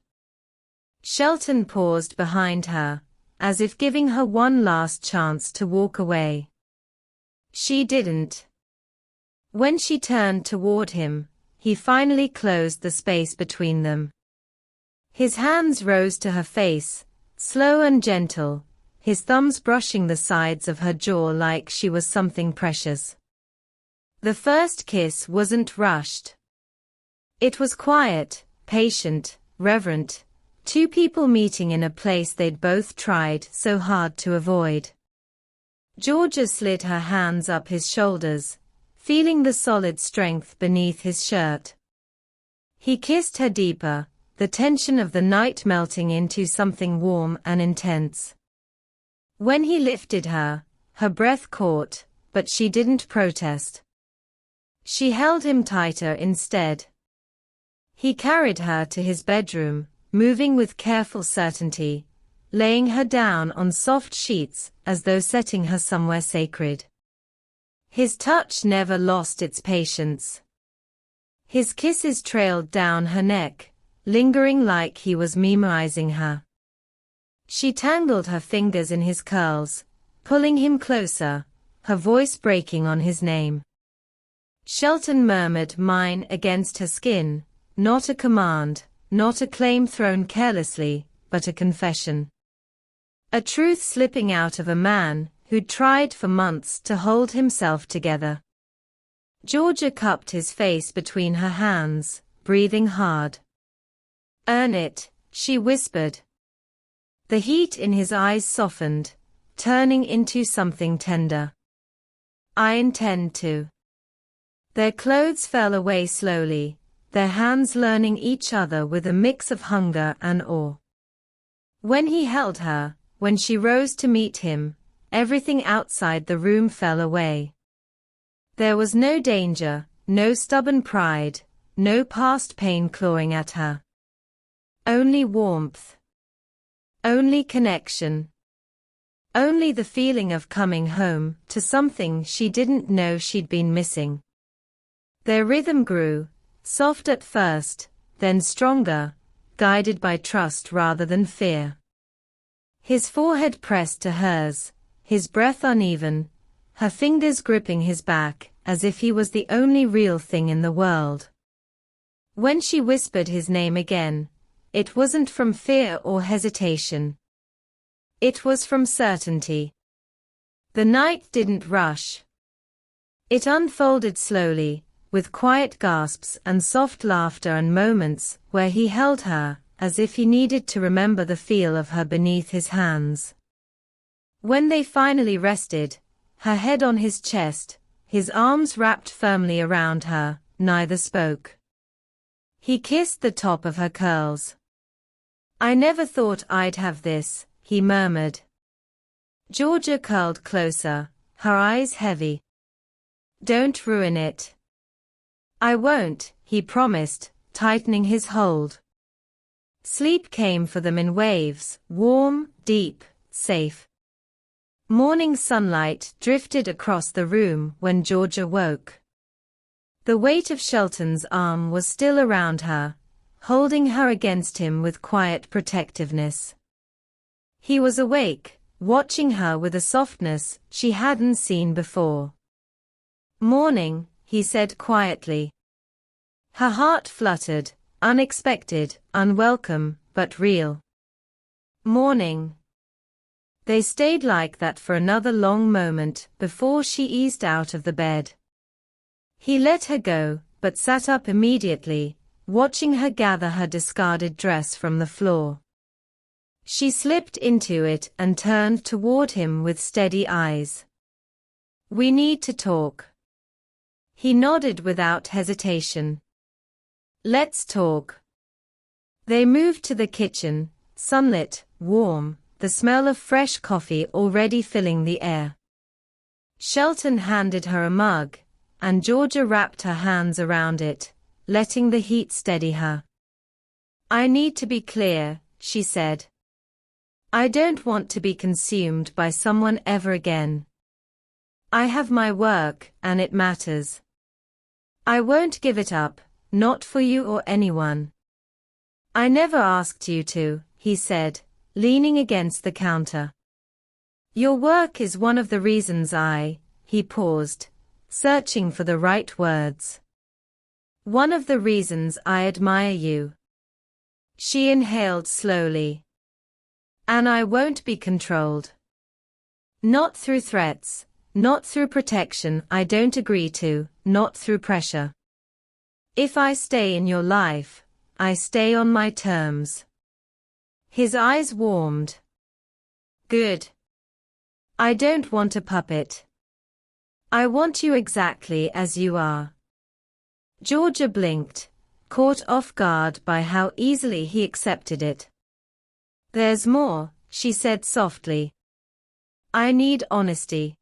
Shelton paused behind her, as if giving her one last chance to walk away. She didn't. When she turned toward him, he finally closed the space between them. His hands rose to her face, slow and gentle, his thumbs brushing the sides of her jaw like she was something precious. The first kiss wasn't rushed. It was quiet, patient, reverent, two people meeting in a place they'd both tried so hard to avoid. Georgia slid her hands up his shoulders, feeling the solid strength beneath his shirt. He kissed her deeper, the tension of the night melting into something warm and intense. When he lifted her, her breath caught, but she didn't protest. She held him tighter instead. He carried her to his bedroom, moving with careful certainty, laying her down on soft sheets as though setting her somewhere sacred. His touch never lost its patience. His kisses trailed down her neck, lingering like he was memorizing her. She tangled her fingers in his curls, pulling him closer, her voice breaking on his name. Shelton murmured mine against her skin, not a command, not a claim thrown carelessly, but a confession. A truth slipping out of a man who'd tried for months to hold himself together. Georgia cupped his face between her hands, breathing hard. "Earn it," she whispered. The heat in his eyes softened, turning into something tender. "I intend to." Their clothes fell away slowly, their hands learning each other with a mix of hunger and awe. When he held her, when she rose to meet him, everything outside the room fell away. There was no danger, no stubborn pride, no past pain clawing at her. Only warmth. Only connection. Only the feeling of coming home to something she didn't know she'd been missing. Their rhythm grew, soft at first, then stronger, guided by trust rather than fear. His forehead pressed to hers, his breath uneven, her fingers gripping his back as if he was the only real thing in the world. When she whispered his name again, it wasn't from fear or hesitation. It was from certainty. The night didn't rush. It unfolded slowly, with quiet gasps and soft laughter and moments where he held her, as if he needed to remember the feel of her beneath his hands. When they finally rested, her head on his chest, his arms wrapped firmly around her, neither spoke. He kissed the top of her curls. "I never thought I'd have this," he murmured. Georgia curled closer, her eyes heavy. "Don't ruin it." "I won't," he promised, tightening his hold. Sleep came for them in waves, warm, deep, safe. Morning sunlight drifted across the room when Georgia woke. The weight of Shelton's arm was still around her, holding her against him with quiet protectiveness. He was awake, watching her with a softness she hadn't seen before. "Morning," he said quietly. Her heart fluttered, unexpected, unwelcome, but real. "Morning." They stayed like that for another long moment before she eased out of the bed. He let her go, but sat up immediately, watching her gather her discarded dress from the floor. She slipped into it and turned toward him with steady eyes. We need to talk. He nodded without hesitation. Let's talk. They moved to the kitchen, sunlit, warm, the smell of fresh coffee already filling the air. Shelton handed her a mug, and Georgia wrapped her hands around it, letting the heat steady her. I need to be clear, she said. I don't want to be consumed by someone ever again. I have my work, and it matters. I won't give it up, not for you or anyone. I never asked you to, he said, leaning against the counter. Your work is one of the reasons he paused, searching for the right words. One of the reasons I admire you. She inhaled slowly. And I won't be controlled. Not through threats, not through protection I don't agree to, not through pressure. If I stay in your life, I stay on my terms. His eyes warmed. Good. I don't want a puppet. I want you exactly as you are. Georgia blinked, caught off guard by how easily he accepted it. There's more, she said softly. I need honesty.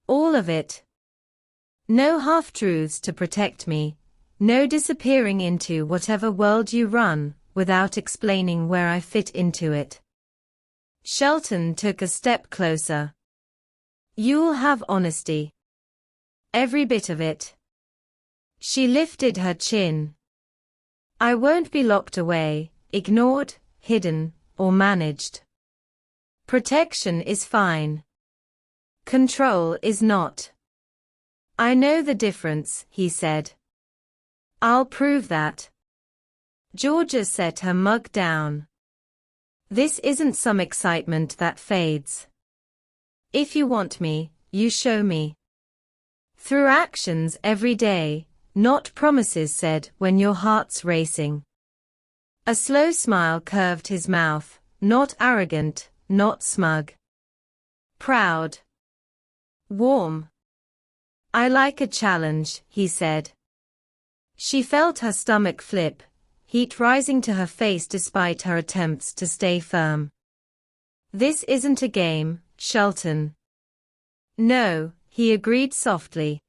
All of it. No half-truths to protect me, no disappearing into whatever world you run, without explaining where I fit into it. Shelton took a step closer. You'll have honesty. Every bit of it. She lifted her chin. I won't be locked away, ignored, hidden, or managed. Protection is fine. Control is not. I know the difference, he said. I'll prove that. Georgia set her mug down. This isn't some excitement that fades. If you want me, you show me. Through actions every day, not promises said when your heart's racing. A slow smile curved his mouth, not arrogant, not smug. Proud. Warm. I like a challenge, he said. She felt her stomach flip, heat rising to her face despite her attempts to stay firm. This isn't a game, Shelton. No, he agreed softly.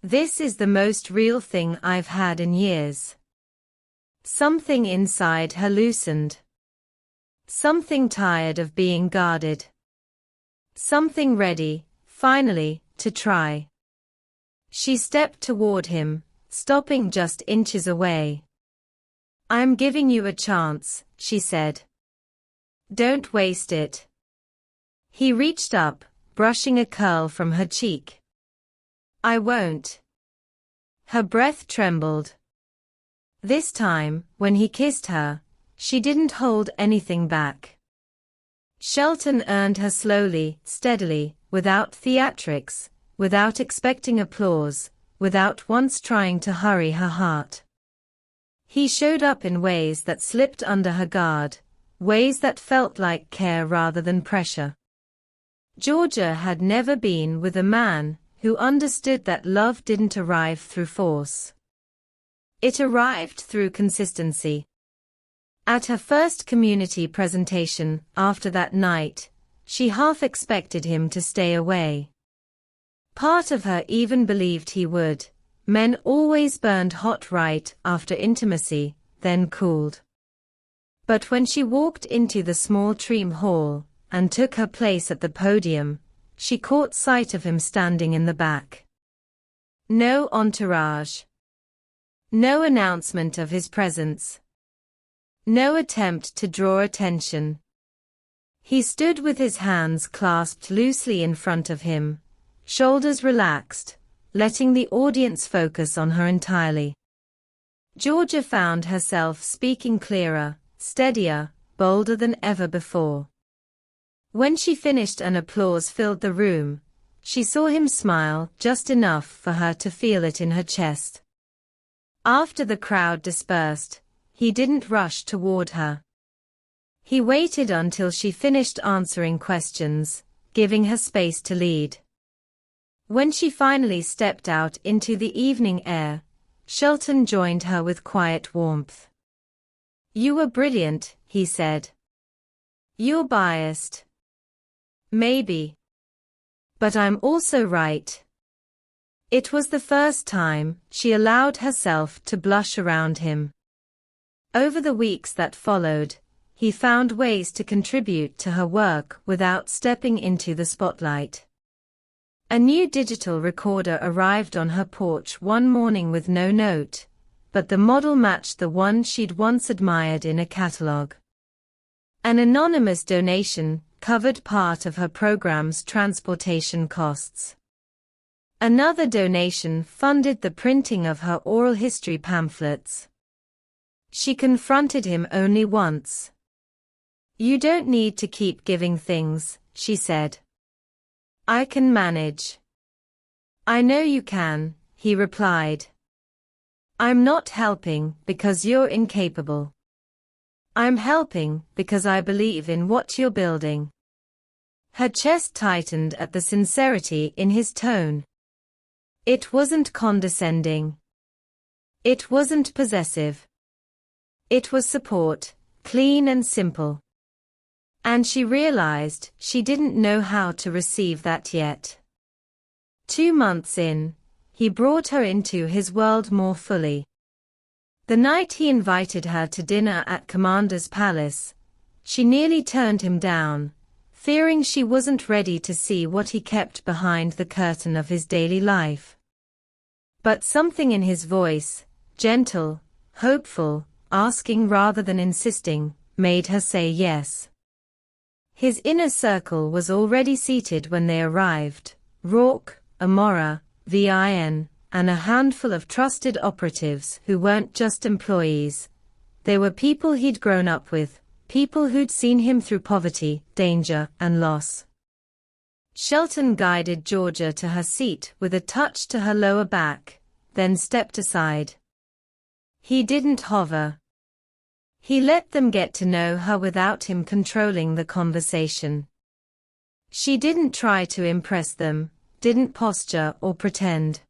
This is the most real thing I've had in years. Something inside her loosened. Something tired of being guarded. Something ready, finally, to try. She stepped toward him, stopping just inches away. I'm giving you a chance, she said. Don't waste it. He reached up, brushing a curl from her cheek. I won't. Her breath trembled. This time, when he kissed her, she didn't hold anything back. Shelton earned her slowly, steadily, without theatrics, without expecting applause, without once trying to hurry her heart. He showed up in ways that slipped under her guard, ways that felt like care rather than pressure. Georgia had never been with a man who understood that love didn't arrive through force. It arrived through consistency. At her first community presentation, after that night, she half expected him to stay away. Part of her even believed he would. Men always burned hot right after intimacy, then cooled. But when she walked into the small Treem hall, and took her place at the podium, she caught sight of him standing in the back. No entourage. No announcement of his presence. No attempt to draw attention. He stood with his hands clasped loosely in front of him, shoulders relaxed, letting the audience focus on her entirely. Georgia found herself speaking clearer, steadier, bolder than ever before. When she finished and applause filled the room, she saw him smile just enough for her to feel it in her chest. After the crowd dispersed, he didn't rush toward her. He waited until she finished answering questions, giving her space to lead. When she finally stepped out into the evening air, Shelton joined her with quiet warmth. "You were brilliant," he said. "You're biased. Maybe. But I'm also right." It was the first time she allowed herself to blush around him. Over the weeks that followed, he found ways to contribute to her work without stepping into the spotlight. A new digital recorder arrived on her porch one morning with no note, but the model matched the one she'd once admired in a catalog. An anonymous donation covered part of her program's transportation costs. Another donation funded the printing of her oral history pamphlets. She confronted him only once. "You don't need to keep giving things," she said. "I can manage." "I know you can," he replied. "I'm not helping because you're incapable. I'm helping because I believe in what you're building." Her chest tightened at the sincerity in his tone. It wasn't condescending. It wasn't possessive. It was support, clean and simple. And she realized she didn't know how to receive that yet. 2 months in, he brought her into his world more fully. The night he invited her to dinner at Commander's Palace, she nearly turned him down, fearing she wasn't ready to see what he kept behind the curtain of his daily life. But something in his voice, gentle, hopeful, asking rather than insisting, made her say yes. His inner circle was already seated when they arrived: Rourke, Amora, Vin, and a handful of trusted operatives who weren't just employees. They were people he'd grown up with, people who'd seen him through poverty, danger, and loss. Shelton guided Georgia to her seat with a touch to her lower back, then stepped aside. He didn't hover. He let them get to know her without him controlling the conversation. She didn't try to impress them, didn't posture or pretend.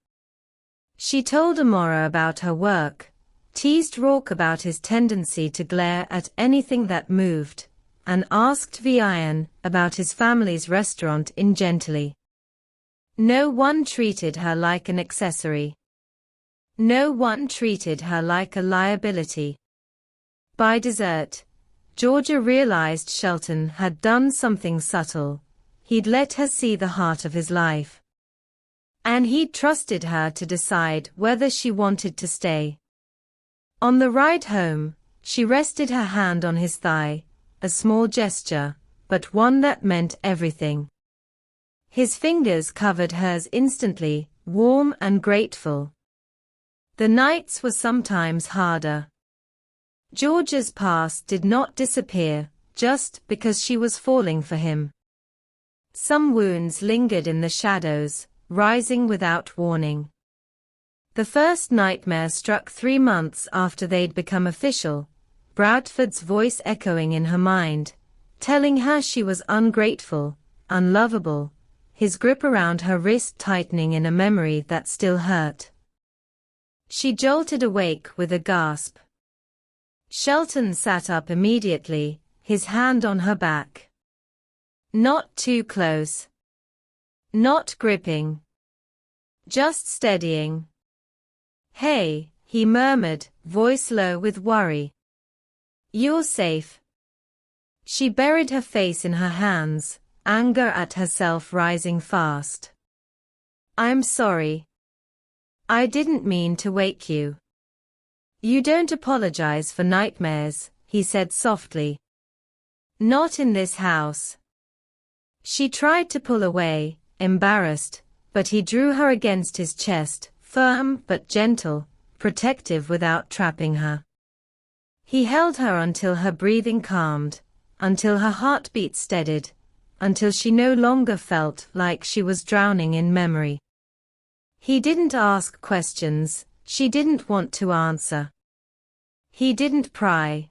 She told Amora about her work, teased Rourke about his tendency to glare at anything that moved, and asked Vin about his family's restaurant in Gently. No one treated her like an accessory. No one treated her like a liability. By dessert, Georgia realized Shelton had done something subtle. He'd let her see the heart of his life. And he'd trusted her to decide whether she wanted to stay. On the ride home, she rested her hand on his thigh, a small gesture, but one that meant everything. His fingers covered hers instantly, warm and grateful. The nights were sometimes harder. Georgia's past did not disappear just because she was falling for him. Some wounds lingered in the shadows, rising without warning. The first nightmare struck 3 months after they'd become official, Bradford's voice echoing in her mind, telling her she was ungrateful, unlovable, his grip around her wrist tightening in a memory that still hurt. She jolted awake with a gasp. Shelton sat up immediately, his hand on her back. Not too close. Not gripping. Just steadying. "Hey," he murmured, voice low with worry. "You're safe." She buried her face in her hands, anger at herself rising fast. "I'm sorry. I didn't mean to wake you." "You don't apologize for nightmares," he said softly. "Not in this house." She tried to pull away, embarrassed, but he drew her against his chest, firm but gentle, protective without trapping her. He held her until her breathing calmed, until her heartbeat steadied, until she no longer felt like she was drowning in memory. He didn't ask questions she didn't want to answer. He didn't pry.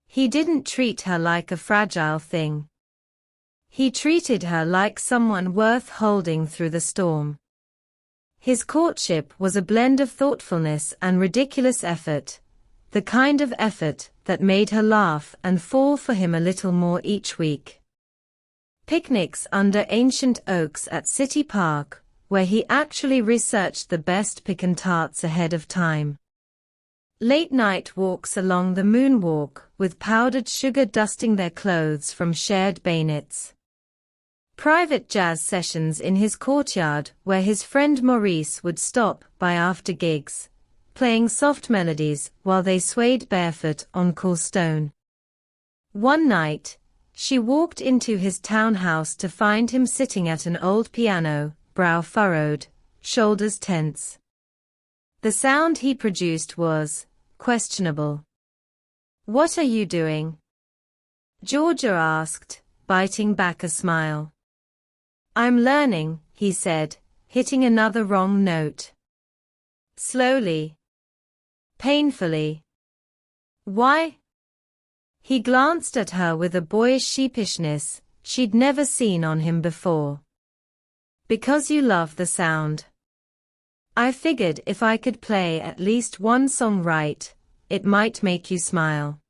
He didn't treat her like a fragile thing. He treated her like someone worth holding through the storm. His courtship was a blend of thoughtfulness and ridiculous effort, the kind of effort that made her laugh and fall for him a little more each week. Picnics under ancient oaks at City Park, where he actually researched the best pecan tarts ahead of time. Late-night walks along the moonwalk with powdered sugar dusting their clothes from shared bayonets. Private jazz sessions in his courtyard where his friend Maurice would stop by after gigs, playing soft melodies while they swayed barefoot on cool stone. One night, she walked into his townhouse to find him sitting at an old piano, brow furrowed, shoulders tense. The sound he produced was questionable. "What are you doing?" Georgia asked, biting back a smile. "I'm learning," he said, hitting another wrong note. Slowly. Painfully. "Why?" He glanced at her with a boyish sheepishness she'd never seen on him before. "Because you love the sound. I figured if I could play at least one song right, it might make you smile."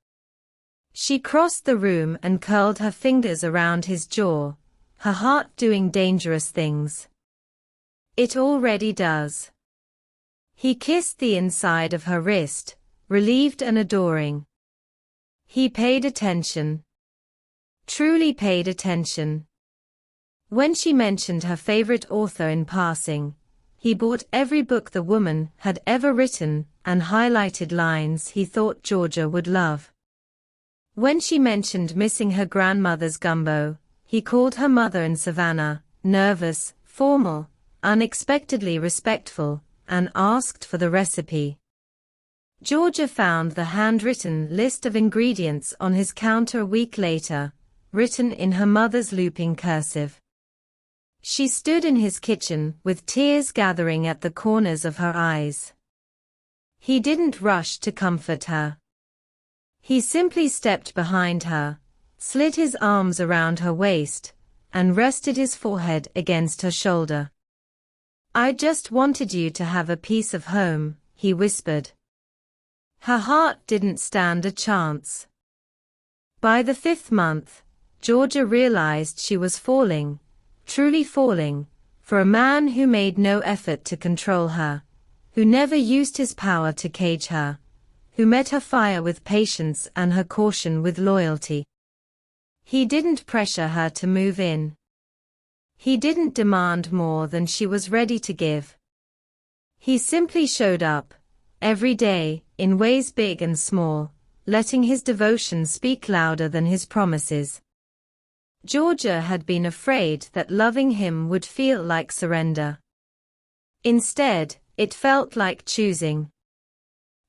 She crossed the room and curled her fingers around his jaw, her heart doing dangerous things. "It already does." He kissed the inside of her wrist, relieved and adoring. He paid attention. Truly paid attention. When she mentioned her favorite author in passing, he bought every book the woman had ever written and highlighted lines he thought Georgia would love. When she mentioned missing her grandmother's gumbo, he called her mother in Savannah, nervous, formal, unexpectedly respectful, and asked for the recipe. Georgia found the handwritten list of ingredients on his counter a week later, written in her mother's looping cursive. She stood in his kitchen with tears gathering at the corners of her eyes. He didn't rush to comfort her. He simply stepped behind her, slid his arms around her waist, and rested his forehead against her shoulder. "I just wanted you to have a piece of home," he whispered. Her heart didn't stand a chance. By the 5th month, Georgia realized she was falling, truly falling, for a man who made no effort to control her, who never used his power to cage her, who met her fire with patience and her caution with loyalty. He didn't pressure her to move in. He didn't demand more than she was ready to give. He simply showed up, every day, in ways big and small, letting his devotion speak louder than his promises. Georgia had been afraid that loving him would feel like surrender. Instead, it felt like choosing.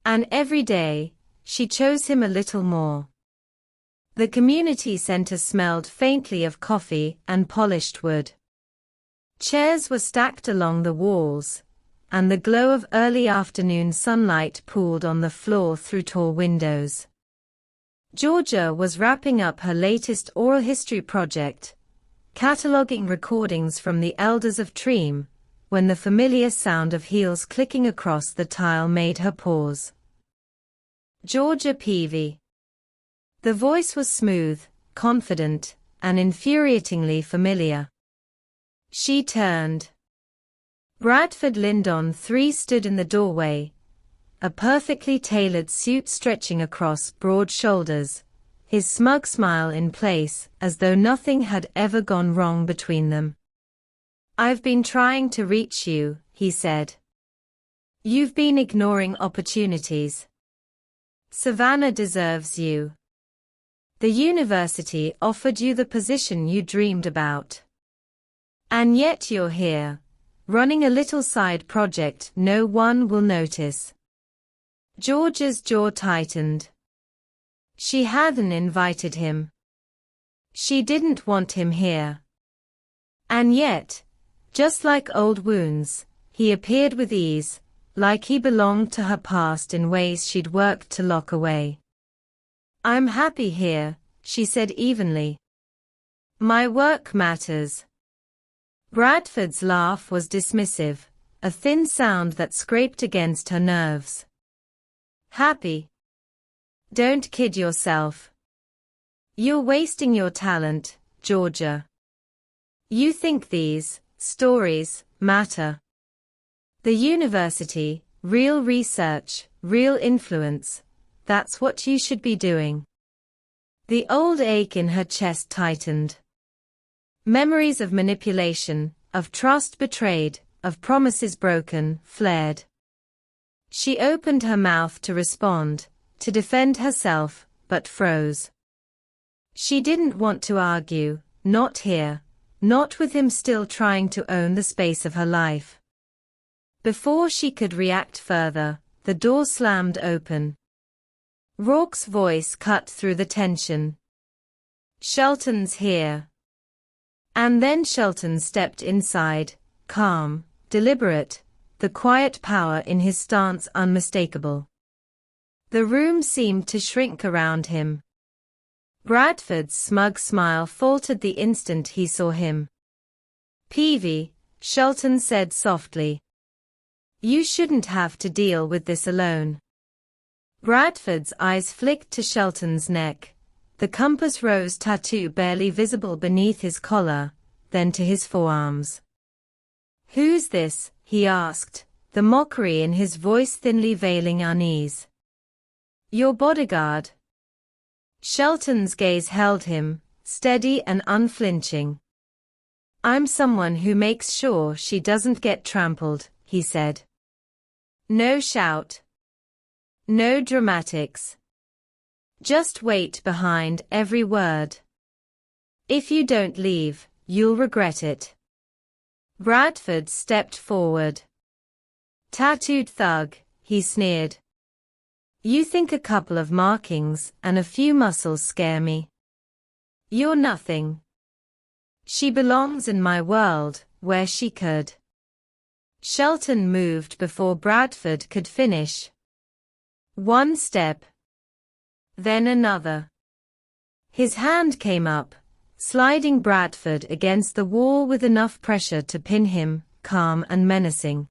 And every day, she chose him a little more. The community center smelled faintly of coffee and polished wood. Chairs were stacked along the walls, and the glow of early afternoon sunlight pooled on the floor through tall windows. Georgia was wrapping up her latest oral history project, cataloging recordings from the elders of Treem, when the familiar sound of heels clicking across the tile made her pause. "Georgia Peavy." The voice was smooth, confident, and infuriatingly familiar. She turned. Bradford Lyndon III stood in the doorway, a perfectly tailored suit stretching across broad shoulders, his smug smile in place as though nothing had ever gone wrong between them. "I've been trying to reach you," he said. "You've been ignoring opportunities. Savannah deserves you. The university offered you the position you dreamed about. And yet you're here, running a little side project no one will notice." Georgia's jaw tightened. She hadn't invited him. She didn't want him here. And yet, just like old wounds, he appeared with ease, like he belonged to her past in ways she'd worked to lock away. "I'm happy here," she said evenly. My work matters. Bradford's laugh was dismissive, a thin sound that scraped against her nerves. Happy? Don't kid yourself. You're wasting your talent, Georgia. You think these stories matter. The university, real research, real influence, that's what you should be doing. The old ache in her chest tightened. Memories of manipulation, of trust betrayed, of promises broken, flared. She opened her mouth to respond, to defend herself, but froze. She didn't want to argue, not here, not with him still trying to own the space of her life. Before she could react further, the door slammed open. Rourke's voice cut through the tension. Shelton's here. And then Shelton stepped inside, calm, deliberate, the quiet power in his stance unmistakable. The room seemed to shrink around him. Bradford's smug smile faltered the instant he saw him. Peavy, Shelton said softly. You shouldn't have to deal with this alone. Bradford's eyes flicked to Shelton's neck, the compass rose tattoo barely visible beneath his collar, then to his forearms. Who's this? He asked, the mockery in his voice thinly veiling unease. Your bodyguard. Shelton's gaze held him, steady and unflinching. I'm someone who makes sure she doesn't get trampled, he said. No shout. No dramatics. Just wait behind every word. If you don't leave, you'll regret it. Bradford stepped forward. Tattooed thug, he sneered. You think a couple of markings and a few muscles scare me? You're nothing. She belongs in my world, where she could. Shelton moved before Bradford could finish. One step. Then another. His hand came up, sliding Bradford against the wall with enough pressure to pin him, calm and menacing.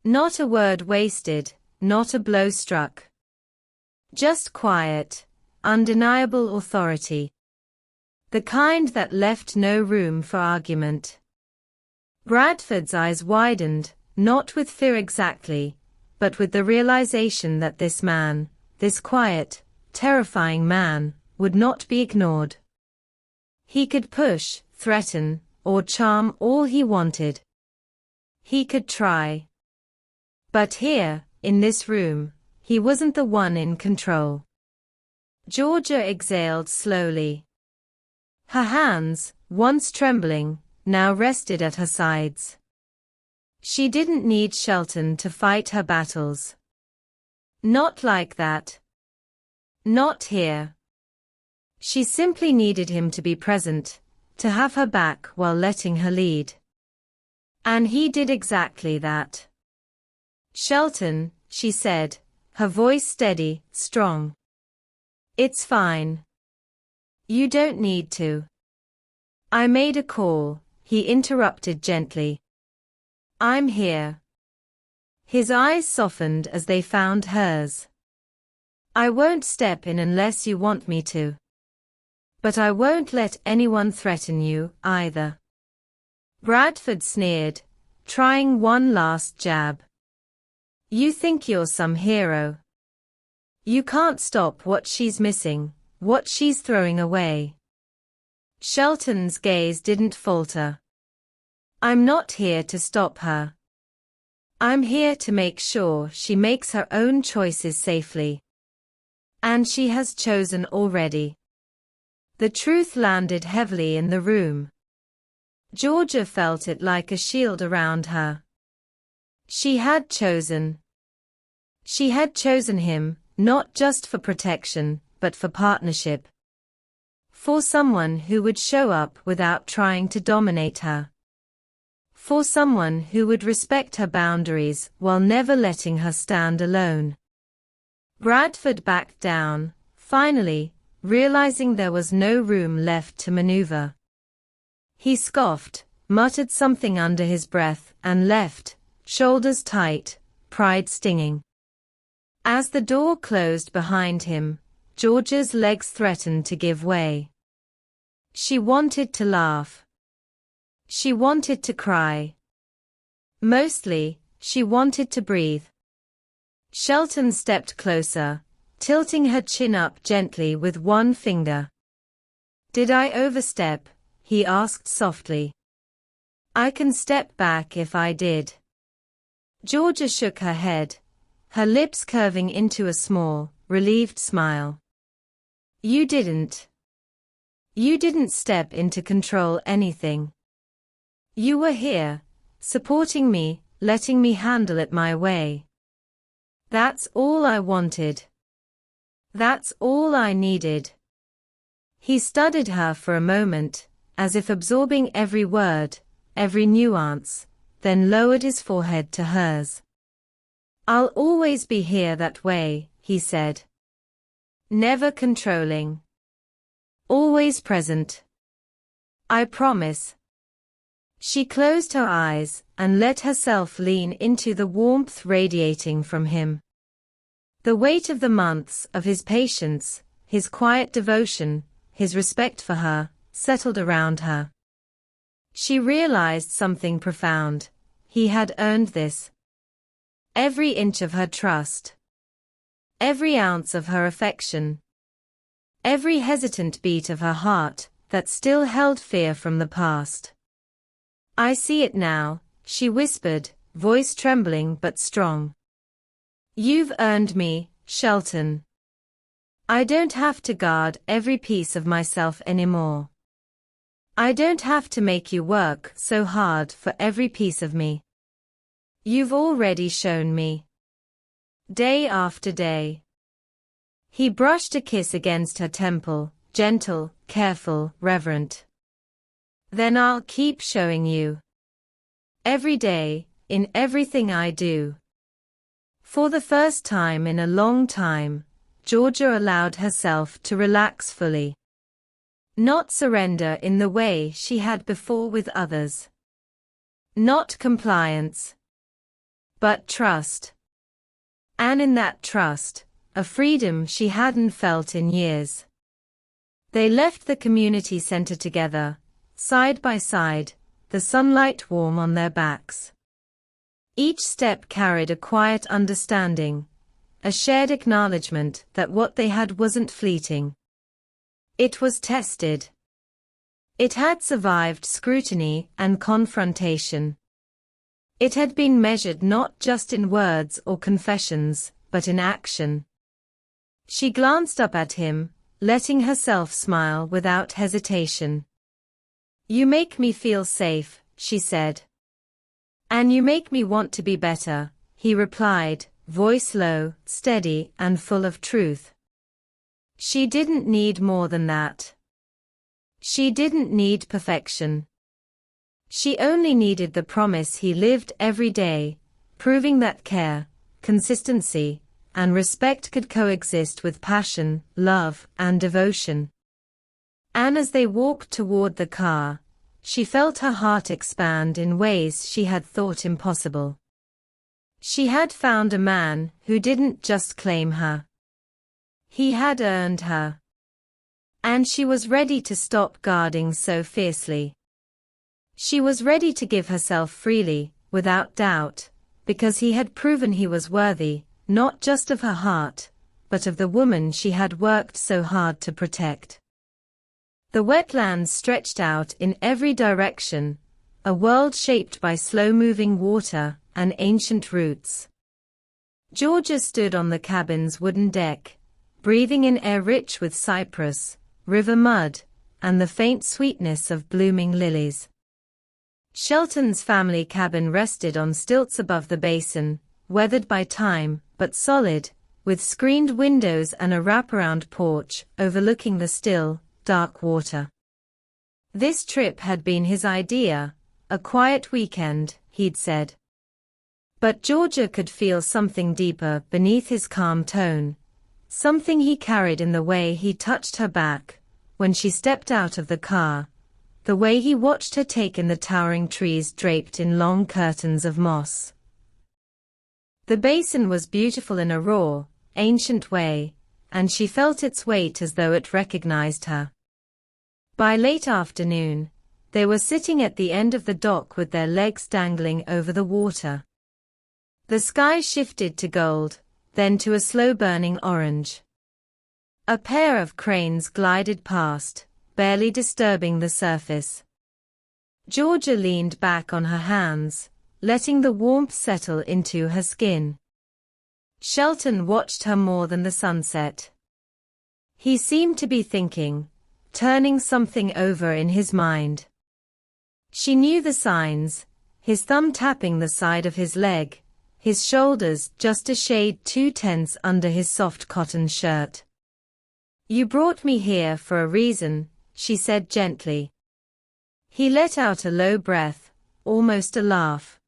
Not a word wasted, not a blow struck. Just quiet, undeniable authority. The kind that left no room for argument. Bradford's eyes widened, not with fear exactly, but with the realization that this man, this quiet, terrifying man, would not be ignored. He could push, threaten, or charm all he wanted. He could try. But here, in this room, he wasn't the one in control. Georgia exhaled slowly. Her hands, once trembling, now rested at her sides. She didn't need Shelton to fight her battles. Not like that. Not here. She simply needed him to be present, to have her back while letting her lead. And he did exactly that. Shelton, she said, her voice steady, strong. It's fine. You don't need to. I made a call, he interrupted gently. I'm here. His eyes softened as they found hers. I won't step in unless you want me to. But I won't let anyone threaten you, either. Bradford sneered, trying one last jab. You think you're some hero. You can't stop what she's missing, what she's throwing away. Shelton's gaze didn't falter. I'm not here to stop her. I'm here to make sure she makes her own choices safely. And she has chosen already. The truth landed heavily in the room. Georgia felt it like a shield around her. She had chosen. She had chosen him, not just for protection, but for partnership. For someone who would show up without trying to dominate her. For someone who would respect her boundaries while never letting her stand alone. Bradford backed down, finally, realizing there was no room left to maneuver. He scoffed, muttered something under his breath, and left, shoulders tight, pride stinging. As the door closed behind him, Georgia's legs threatened to give way. She wanted to laugh. She wanted to cry. Mostly, she wanted to breathe. Shelton stepped closer, tilting her chin up gently with one finger. "Did I overstep?" he asked softly. "I can step back if I did." Georgia shook her head, her lips curving into a small, relieved smile. "You didn't. You didn't step in to control anything. You were here, supporting me, letting me handle it my way. That's all I wanted. That's all I needed." He studied her for a moment, as if absorbing every word, every nuance, then lowered his forehead to hers. "I'll always be here that way," he said. "Never controlling. Always present. I promise." She closed her eyes and let herself lean into the warmth radiating from him. The weight of the months of his patience, his quiet devotion, his respect for her, settled around her. She realized something profound. He had earned this. Every inch of her trust. Every ounce of her affection. Every hesitant beat of her heart that still held fear from the past. "I see it now," she whispered, voice trembling but strong. "You've earned me, Shelton. I don't have to guard every piece of myself anymore. I don't have to make you work so hard for every piece of me. You've already shown me. Day after day." He brushed a kiss against her temple, gentle, careful, reverent. "Then I'll keep showing you. Every day, in everything I do." For the first time in a long time, Georgia allowed herself to relax fully. Not surrender in the way she had before with others. Not compliance. But trust. And in that trust, a freedom she hadn't felt in years. They left the community center together, side by side, the sunlight warm on their backs. Each step carried a quiet understanding, a shared acknowledgement that what they had wasn't fleeting. It was tested. It had survived scrutiny and confrontation. It had been measured not just in words or confessions, but in action. She glanced up at him, letting herself smile without hesitation. "You make me feel safe," she said. "And you make me want to be better," he replied, voice low, steady, and full of truth. She didn't need more than that. She didn't need perfection. She only needed the promise he lived every day, proving that care, consistency, and respect could coexist with passion, love, and devotion. And as they walked toward the car, she felt her heart expand in ways she had thought impossible. She had found a man who didn't just claim her. He had earned her. And she was ready to stop guarding so fiercely. She was ready to give herself freely, without doubt, because he had proven he was worthy, not just of her heart, but of the woman she had worked so hard to protect. The wetlands stretched out in every direction, a world shaped by slow-moving water and ancient roots. Georgia stood on the cabin's wooden deck, breathing in air rich with cypress, river mud, and the faint sweetness of blooming lilies. Shelton's family cabin rested on stilts above the basin, weathered by time, but solid, with screened windows and a wraparound porch overlooking the still, dark water. This trip had been his idea, a quiet weekend, he'd said. But Georgia could feel something deeper beneath his calm tone, something he carried in the way he touched her back when she stepped out of the car, the way he watched her take in the towering trees draped in long curtains of moss. The basin was beautiful in a raw, ancient way, and she felt its weight as though it recognized her. By late afternoon, they were sitting at the end of the dock with their legs dangling over the water. The sky shifted to gold, then to a slow-burning orange. A pair of cranes glided past, barely disturbing the surface. Georgia leaned back on her hands, letting the warmth settle into her skin. Shelton watched her more than the sunset. He seemed to be thinking, turning something over in his mind. She knew the signs, his thumb tapping the side of his leg, his shoulders just a shade too tense under his soft cotton shirt. "You brought me here for a reason," she said gently. He let out a low breath, almost a laugh.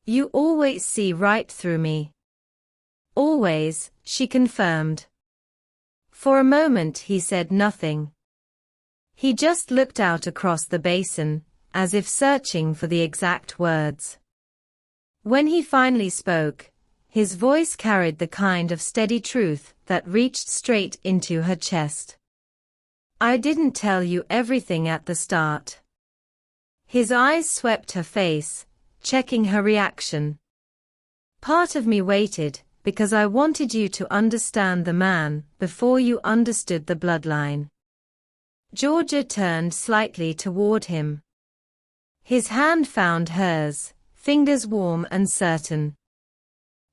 "You always see right through me." "Always," she confirmed. For a moment he said nothing. He just looked out across the basin, as if searching for the exact words. When he finally spoke, his voice carried the kind of steady truth that reached straight into her chest. "I didn't tell you everything at the start." His eyes swept her face, checking her reaction. "Part of me waited, because I wanted you to understand the man before you understood the bloodline." Georgia turned slightly toward him. His hand found hers, fingers warm and certain.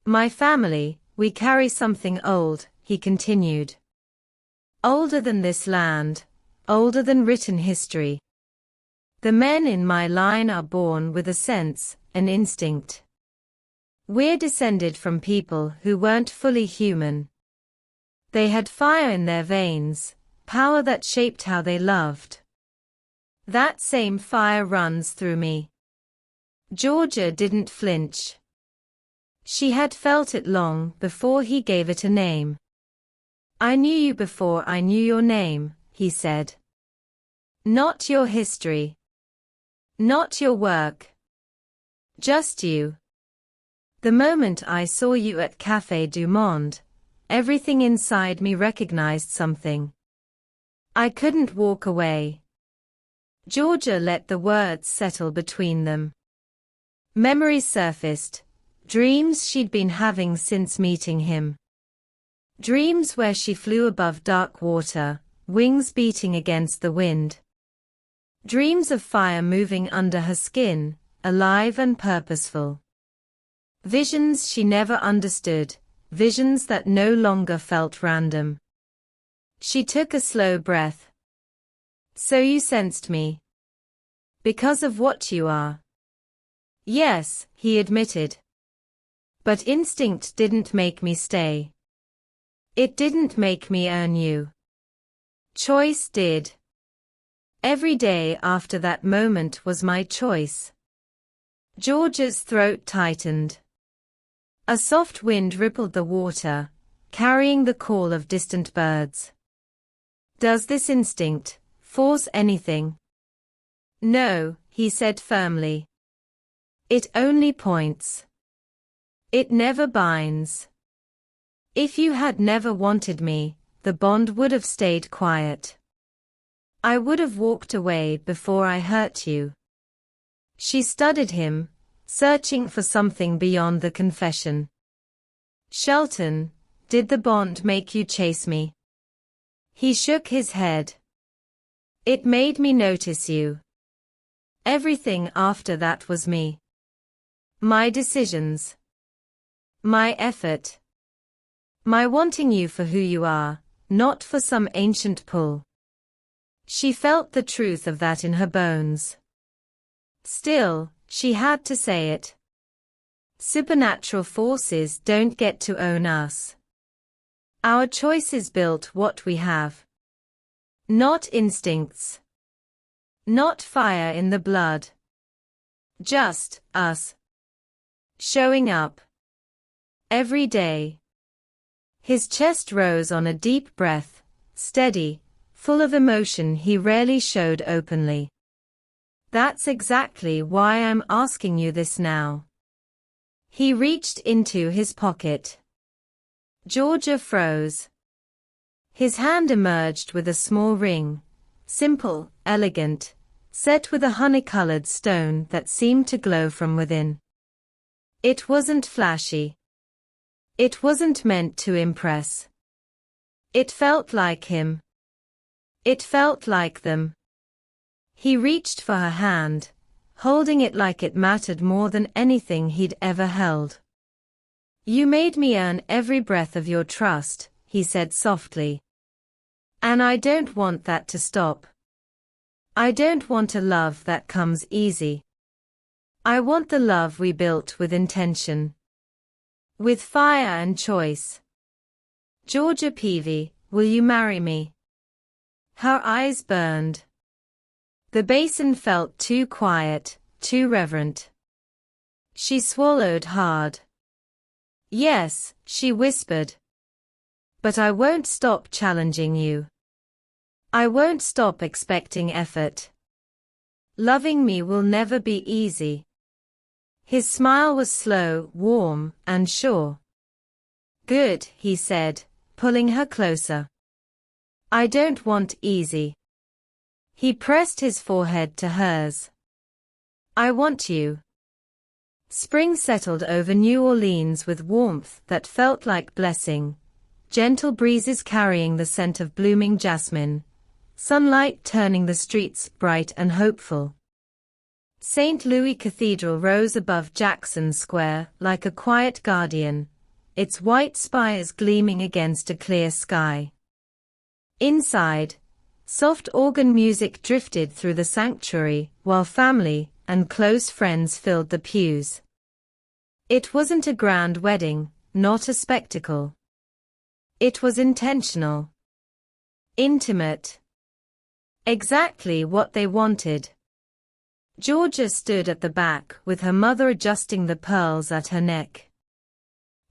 "My family, we carry something old," he continued. "Older than this land, older than written history. The men in my line are born with a sense, an instinct. We're descended from people who weren't fully human. They had fire in their veins, power that shaped how they loved. That same fire runs through me." Georgia didn't flinch. She had felt it long before he gave it a name. "I knew you before I knew your name," he said. "Not your history. Not your work. Just you. The moment I saw you at Café du Monde, everything inside me recognized something. I couldn't walk away." Georgia let the words settle between them. Memories surfaced, dreams she'd been having since meeting him. Dreams where she flew above dark water, wings beating against the wind. Dreams of fire moving under her skin, alive and purposeful. Visions she never understood, visions that no longer felt random. She took a slow breath. "So you sensed me. Because of what you are." "Yes," he admitted. "But instinct didn't make me stay. It didn't make me earn you. Choice did. Every day after that moment was my choice." George's throat tightened. A soft wind rippled the water, carrying the call of distant birds. "Does this instinct force anything?" "No," he said firmly. "It only points. It never binds. If you had never wanted me, the bond would have stayed quiet. I would have walked away before I hurt you." She studied him, searching for something beyond the confession. "Shelton, did the bond make you chase me?" He shook his head. "It made me notice you. Everything after that was me. My decisions. My effort. My wanting you for who you are, not for some ancient pull." She felt the truth of that in her bones. Still, she had to say it. Supernatural forces don't get to own us. Our choices built what we have. Not instincts. Not fire in the blood. Just us. Showing up. Every day. His chest rose on a deep breath, steady, full of emotion he rarely showed openly. That's exactly why I'm asking you this now. He reached into his pocket. Georgia froze. His hand emerged with a small ring, simple, elegant, set with a honey-colored stone that seemed to glow from within. It wasn't flashy. It wasn't meant to impress. It felt like him. It felt like them. He reached for her hand, holding it like it mattered more than anything he'd ever held. You made me earn every breath of your trust, he said softly. And I don't want that to stop. I don't want a love that comes easy. I want the love we built with intention. With fire and choice. Georgia Peavy, will you marry me? Her eyes burned. The basin felt too quiet, too reverent. She swallowed hard. Yes, she whispered. But I won't stop challenging you. I won't stop expecting effort. Loving me will never be easy. His smile was slow, warm, and sure. Good, he said, pulling her closer. I don't want easy. He pressed his forehead to hers. I want you. Spring settled over New Orleans with warmth that felt like blessing, gentle breezes carrying the scent of blooming jasmine, sunlight turning the streets bright and hopeful. St. Louis Cathedral rose above Jackson Square like a quiet guardian, its white spires gleaming against a clear sky. Inside, soft organ music drifted through the sanctuary while family and close friends filled the pews. It wasn't a grand wedding, not a spectacle. It was intentional. Intimate. Exactly what they wanted. Georgia stood at the back with her mother adjusting the pearls at her neck.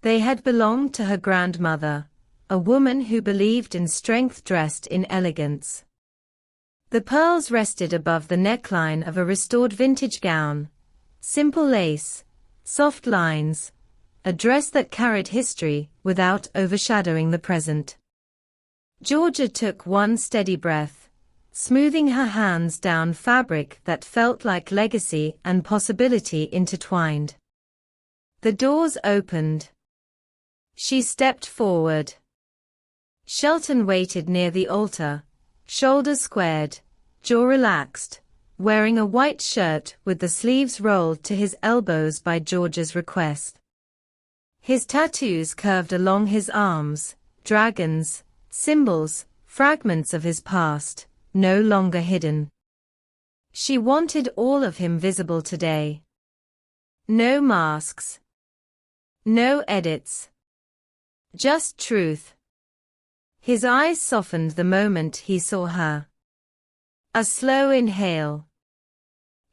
They had belonged to her grandmother, a woman who believed in strength dressed in elegance. The pearls rested above the neckline of a restored vintage gown, simple lace, soft lines, a dress that carried history without overshadowing the present. Georgia took one steady breath, smoothing her hands down fabric that felt like legacy and possibility intertwined. The doors opened. She stepped forward. Shelton waited near the altar, shoulders squared, jaw relaxed, wearing a white shirt with the sleeves rolled to his elbows by Georgia's request. His tattoos curved along his arms, dragons, symbols, fragments of his past, no longer hidden. She wanted all of him visible today. No masks. No edits. Just truth. His eyes softened the moment he saw her. A slow inhale.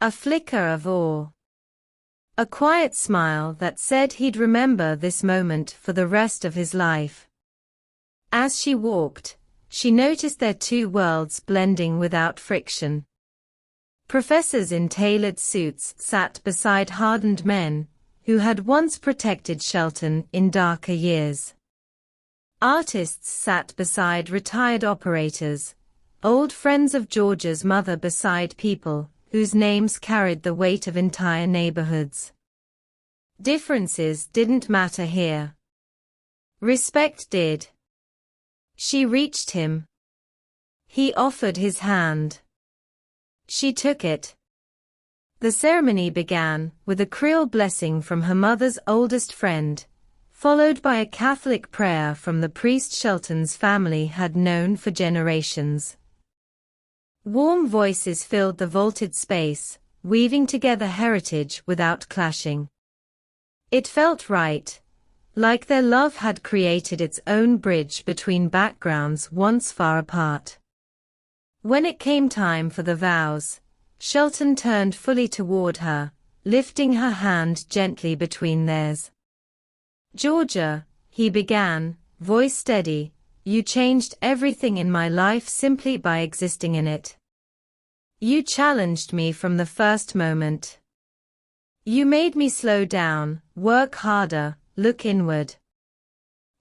A flicker of awe. A quiet smile that said he'd remember this moment for the rest of his life. As she walked, she noticed their two worlds blending without friction. Professors in tailored suits sat beside hardened men, who had once protected Shelton in darker years. Artists sat beside retired operators, old friends of Georgia's mother beside people whose names carried the weight of entire neighborhoods. Differences didn't matter here. Respect did. She reached him. He offered his hand. She took it. The ceremony began with a Creole blessing from her mother's oldest friend, followed by a Catholic prayer from the priest Shelton's family had known for generations. Warm voices filled the vaulted space, weaving together heritage without clashing. It felt right. Like their love had created its own bridge between backgrounds once far apart. When it came time for the vows, Shelton turned fully toward her, lifting her hand gently between theirs. Georgia, he began, voice steady, you changed everything in my life simply by existing in it. You challenged me from the first moment. You made me slow down, work harder, look inward.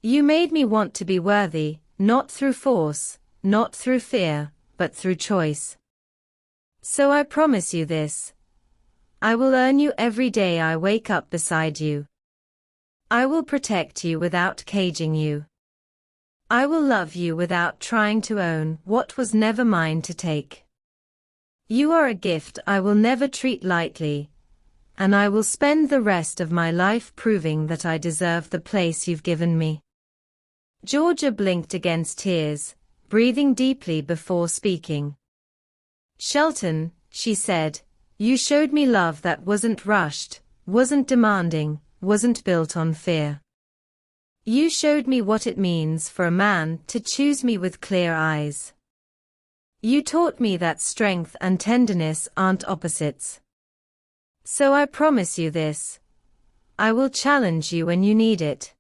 You made me want to be worthy, not through force, not through fear, but through choice. So I promise you this. I will earn you every day I wake up beside you. I will protect you without caging you. I will love you without trying to own what was never mine to take. You are a gift I will never treat lightly, and I will spend the rest of my life proving that I deserve the place you've given me. Georgia blinked against tears, breathing deeply before speaking. Shelton, she said, you showed me love that wasn't rushed, wasn't demanding, wasn't built on fear. You showed me what it means for a man to choose me with clear eyes. You taught me that strength and tenderness aren't opposites. So I promise you this. I will challenge you when you need it.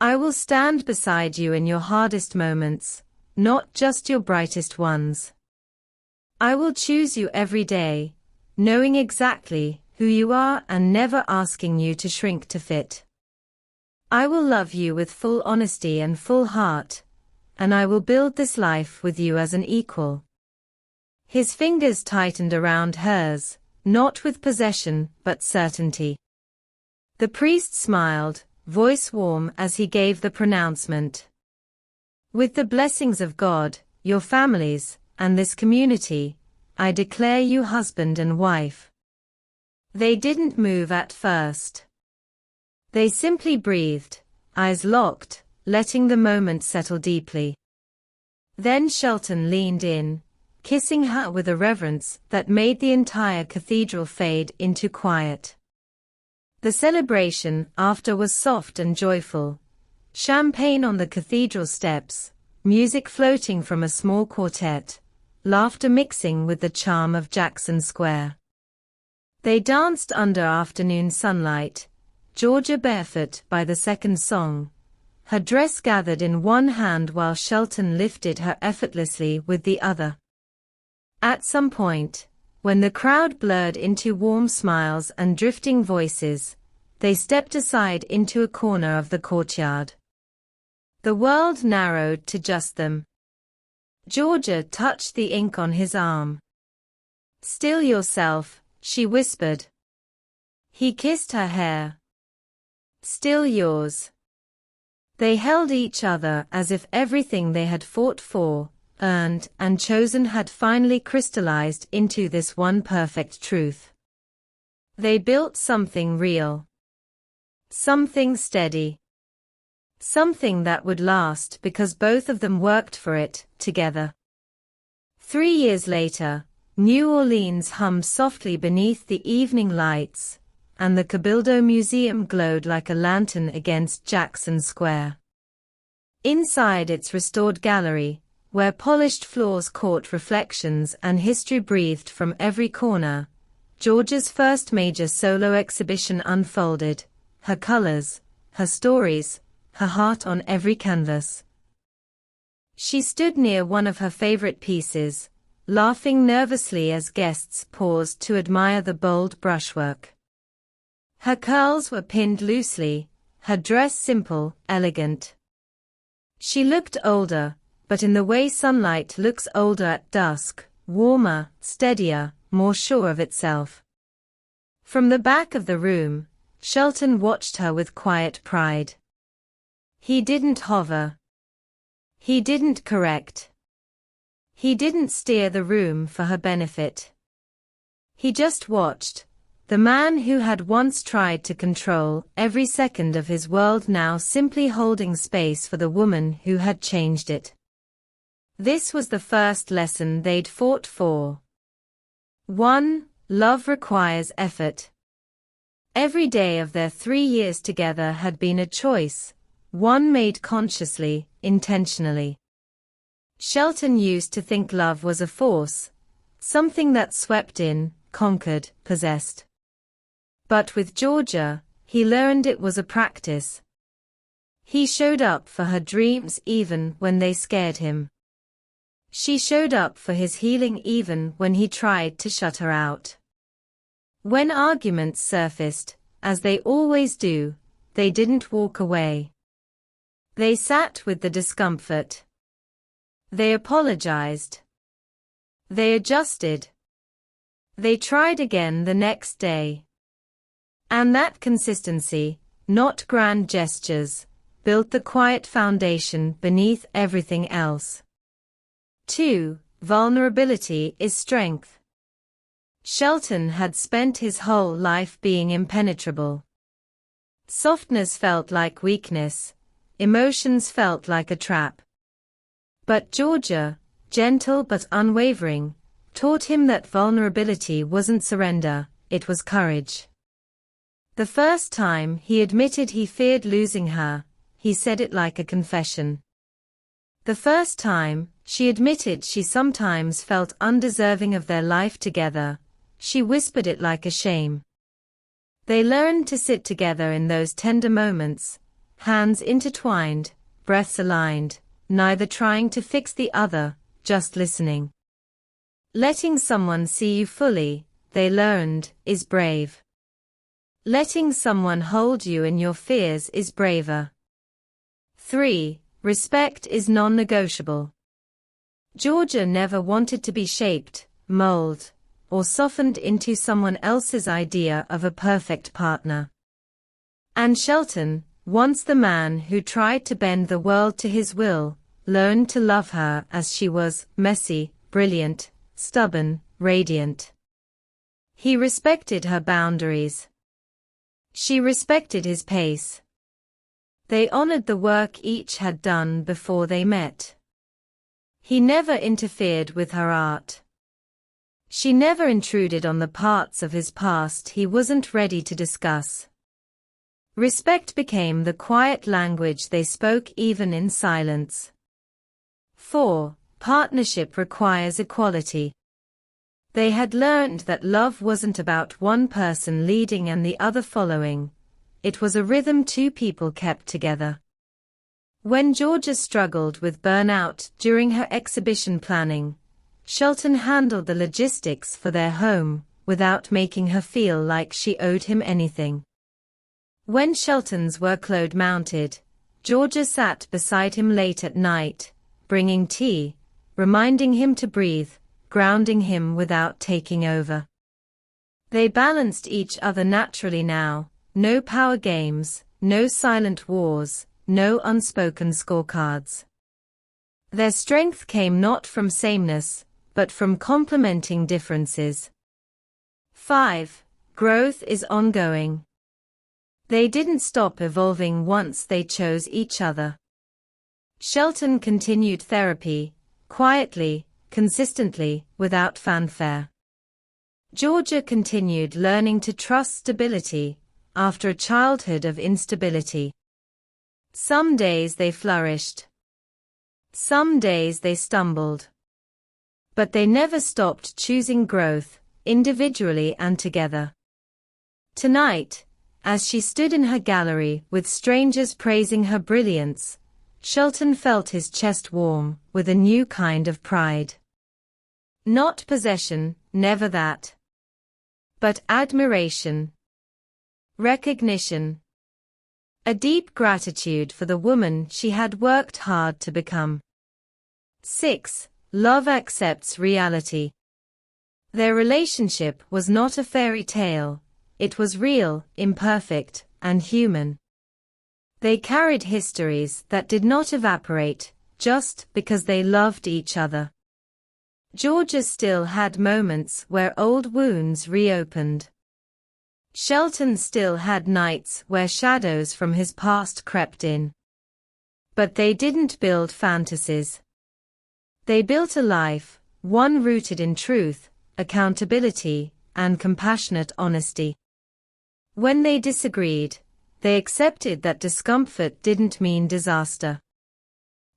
I will stand beside you in your hardest moments, not just your brightest ones. I will choose you every day, knowing exactly who you are and never asking you to shrink to fit. I will love you with full honesty and full heart, and I will build this life with you as an equal. His fingers tightened around hers, not with possession but certainty. The priest smiled, voice warm as he gave the pronouncement. With the blessings of God, your families, and this community, I declare you husband and wife. They didn't move at first. They simply breathed, eyes locked, letting the moment settle deeply. Then Shelton leaned in, kissing her with a reverence that made the entire cathedral fade into quiet. The celebration after was soft and joyful. Champagne on the cathedral steps, music floating from a small quartet, laughter mixing with the charm of Jackson Square. They danced under afternoon sunlight, Georgia barefoot by the second song, her dress gathered in one hand while Shelton lifted her effortlessly with the other. At some point, when the crowd blurred into warm smiles and drifting voices, they stepped aside into a corner of the courtyard. The world narrowed to just them. Georgia touched the ink on his arm. Still yourself, she whispered. He kissed her hair. Still yours. They held each other as if everything they had fought for, earned, and chosen had finally crystallized into this one perfect truth. They built something real. Something steady. Something that would last because both of them worked for it, together. 3 years later, New Orleans hummed softly beneath the evening lights, and the Cabildo Museum glowed like a lantern against Jackson Square. Inside its restored gallery, where polished floors caught reflections and history breathed from every corner, Georgia's first major solo exhibition unfolded, her colors, her stories, her heart on every canvas. She stood near one of her favorite pieces, laughing nervously as guests paused to admire the bold brushwork. Her curls were pinned loosely, her dress simple, elegant. She looked older, but in the way sunlight looks older at dusk, warmer, steadier, more sure of itself. From the back of the room, Shelton watched her with quiet pride. He didn't hover. He didn't correct. He didn't steer the room for her benefit. He just watched. The man who had once tried to control every second of his world now simply holding space for the woman who had changed it. This was the first lesson they'd fought for. 1. Love requires effort. Every day of their 3 years together had been a choice, one made consciously, intentionally. Shelton used to think love was a force, something that swept in, conquered, possessed. But with Georgia, he learned it was a practice. He showed up for her dreams even when they scared him. She showed up for his healing even when he tried to shut her out. When arguments surfaced, as they always do, they didn't walk away. They sat with the discomfort. They apologized. They adjusted. They tried again the next day. And that consistency, not grand gestures, built the quiet foundation beneath everything else. 2. Vulnerability is strength. Shelton had spent his whole life being impenetrable. Softness felt like weakness, emotions felt like a trap. But Georgia, gentle but unwavering, taught him that vulnerability wasn't surrender, it was courage. The first time he admitted he feared losing her, he said it like a confession. The first time she admitted she sometimes felt undeserving of their life together, she whispered it like a shame. They learned to sit together in those tender moments, hands intertwined, breaths aligned, neither trying to fix the other, just listening. Letting someone see you fully, they learned, is brave. Letting someone hold you in your fears is braver. 3. Respect is non-negotiable. Georgia never wanted to be shaped, molded, or softened into someone else's idea of a perfect partner. And Shelton, once the man who tried to bend the world to his will, learned to love her as she was, messy, brilliant, stubborn, radiant. He respected her boundaries. She respected his pace. They honored the work each had done before they met. He never interfered with her art. She never intruded on the parts of his past he wasn't ready to discuss. Respect became the quiet language they spoke even in silence. 4. Partnership requires equality. They had learned that love wasn't about one person leading and the other following. It was a rhythm two people kept together. When Georgia struggled with burnout during her exhibition planning, Shelton handled the logistics for their home, without making her feel like she owed him anything. When Shelton's workload mounted, Georgia sat beside him late at night, bringing tea, reminding him to breathe, grounding him without taking over. They balanced each other naturally now, no power games, no silent wars, no unspoken scorecards. Their strength came not from sameness, but from complementing differences. 5. Growth is ongoing. They didn't stop evolving once they chose each other. Shelton continued therapy, quietly, consistently, without fanfare. Georgia continued learning to trust stability, after a childhood of instability. Some days they flourished. Some days they stumbled. But they never stopped choosing growth, individually and together. Tonight, as she stood in her gallery with strangers praising her brilliance, Shelton felt his chest warm with a new kind of pride. Not possession, never that. But admiration. Recognition. A deep gratitude for the woman she had worked hard to become. 6. Love accepts reality. Their relationship was not a fairy tale, it was real, imperfect, and human. They carried histories that did not evaporate, just because they loved each other. Georgia still had moments where old wounds reopened. Shelton still had nights where shadows from his past crept in. But they didn't build fantasies. They built a life, one rooted in truth, accountability, and compassionate honesty. When they disagreed, they accepted that discomfort didn't mean disaster.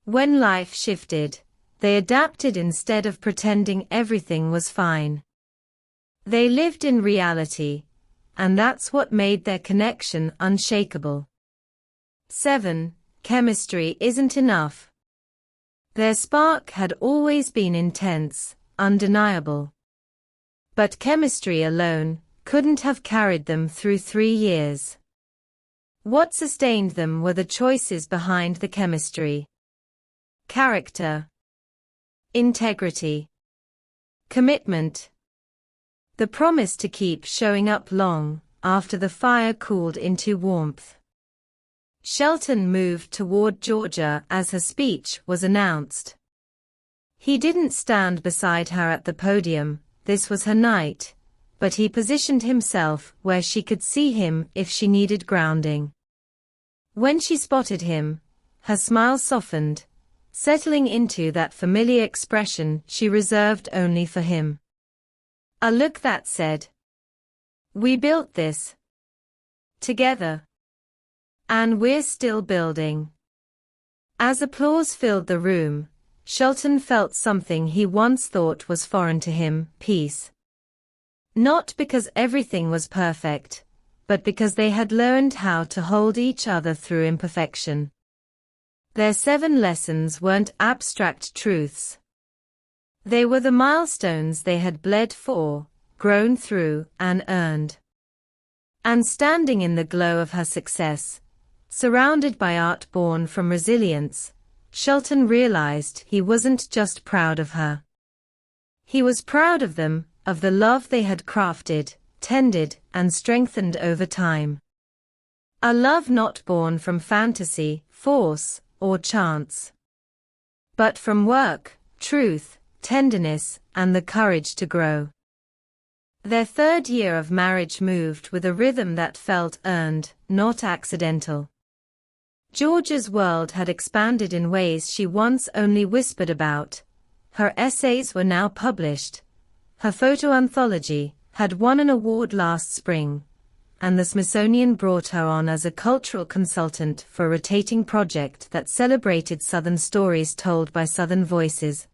When life shifted, they adapted instead of pretending everything was fine. They lived in reality, and that's what made their connection unshakable. 7. Chemistry isn't enough. Their spark had always been intense, undeniable. But chemistry alone couldn't have carried them through 3 years. What sustained them were the choices behind the chemistry. Character, integrity, commitment. The promise to keep showing up long after the fire cooled into warmth. Shelton moved toward Georgia as her speech was announced. He didn't stand beside her at the podium, this was her night, but he positioned himself where she could see him if she needed grounding. When she spotted him, her smile softened, settling into that familiar expression she reserved only for him. A look that said, "We built this together. And we're still building." As applause filled the room, Shelton felt something he once thought was foreign to him, peace. Not because everything was perfect, but because they had learned how to hold each other through imperfection. Their 7 lessons weren't abstract truths. They were the milestones they had bled for, grown through, and earned. And standing in the glow of her success, surrounded by art born from resilience, Shelton realized he wasn't just proud of her. He was proud of them, of the love they had crafted, tended, and strengthened over time. A love not born from fantasy, force, or chance, but from work, truth, tenderness, and the courage to grow. Their 3rd year of marriage moved with a rhythm that felt earned, not accidental. Georgia's world had expanded in ways she once only whispered about. Her essays were now published. Her photo anthology had won an award last spring, and the Smithsonian brought her on as a cultural consultant for a rotating project that celebrated Southern stories told by Southern voices.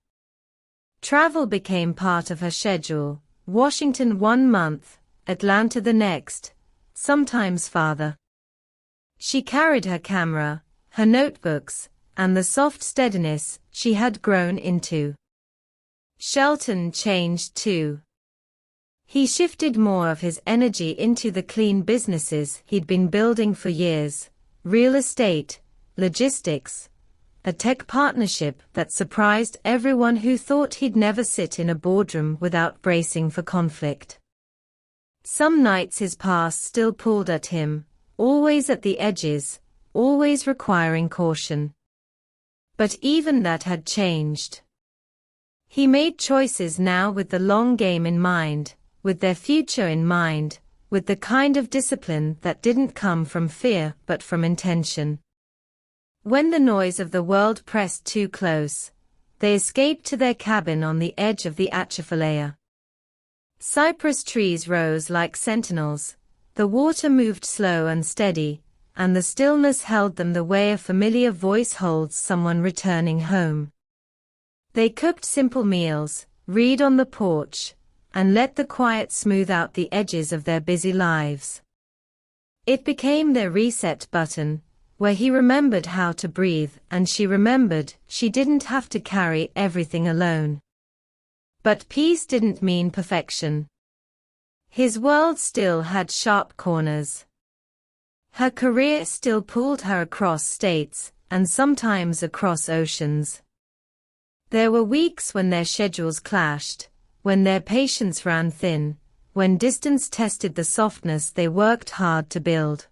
Travel became part of her schedule, Washington 1 month, Atlanta the next, sometimes farther. She carried her camera, her notebooks, and the soft steadiness she had grown into. Shelton changed too. He shifted more of his energy into the clean businesses he'd been building for years, real estate, logistics, a tech partnership that surprised everyone who thought he'd never sit in a boardroom without bracing for conflict. Some nights his past still pulled at him, always at the edges, always requiring caution. But even that had changed. He made choices now with the long game in mind, with their future in mind, with the kind of discipline that didn't come from fear but from intention. When the noise of the world pressed too close, they escaped to their cabin on the edge of the Atchafalaya. Cypress trees rose like sentinels, the water moved slow and steady, and the stillness held them the way a familiar voice holds someone returning home. They cooked simple meals, read on the porch, and let the quiet smooth out the edges of their busy lives. It became their reset button, where he remembered how to breathe and she remembered she didn't have to carry everything alone. But peace didn't mean perfection. His world still had sharp corners. Her career still pulled her across states, and sometimes across oceans. There were weeks when their schedules clashed, when their patience ran thin, when distance tested the softness they worked hard to build.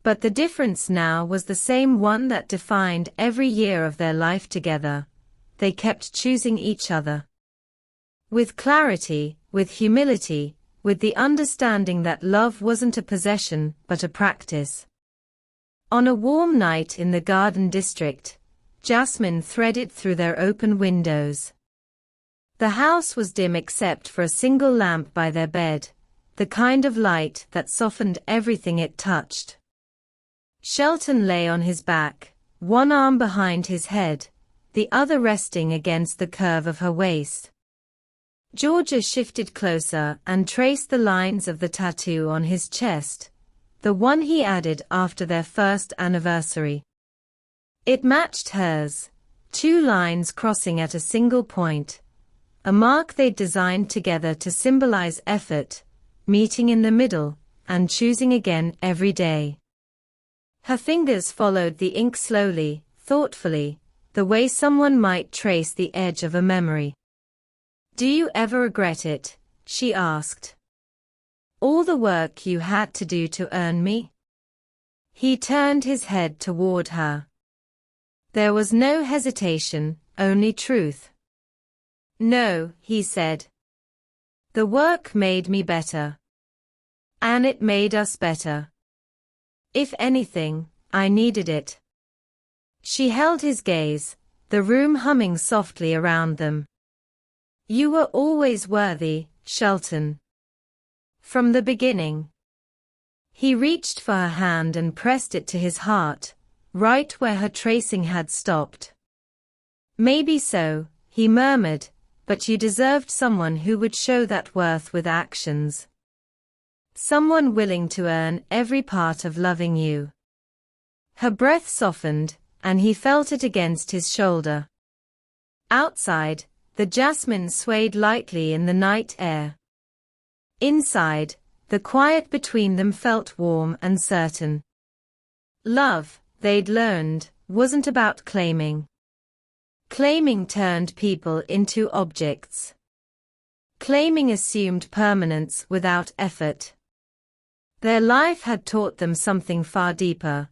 But the difference now was the same one that defined every year of their life together. They kept choosing each other. With clarity, with humility, with the understanding that love wasn't a possession but a practice. On a warm night in the Garden District, jasmine threaded through their open windows. The house was dim except for a single lamp by their bed, the kind of light that softened everything it touched. Shelton lay on his back, one arm behind his head, the other resting against the curve of her waist. Georgia shifted closer and traced the lines of the tattoo on his chest, the one he added after their first anniversary. It matched hers, two lines crossing at a single point, a mark they'd designed together to symbolize effort, meeting in the middle, and choosing again every day. Her fingers followed the ink slowly, thoughtfully, the way someone might trace the edge of a memory. "Do you ever regret it?" she asked. "All the work you had to do to earn me?" He turned his head toward her. There was no hesitation, only truth. "No," he said. "The work made me better. And it made us better. If anything, I needed it." She held his gaze, the room humming softly around them. "You were always worthy, Shelton. From the beginning." He reached for her hand and pressed it to his heart, right where her tracing had stopped. "Maybe so," he murmured, "but you deserved someone who would show that worth with actions. Someone willing to earn every part of loving you." Her breath softened, and he felt it against his shoulder. Outside, the jasmine swayed lightly in the night air. Inside, the quiet between them felt warm and certain. Love, they'd learned, wasn't about claiming. Claiming turned people into objects. Claiming assumed permanence without effort. Their life had taught them something far deeper,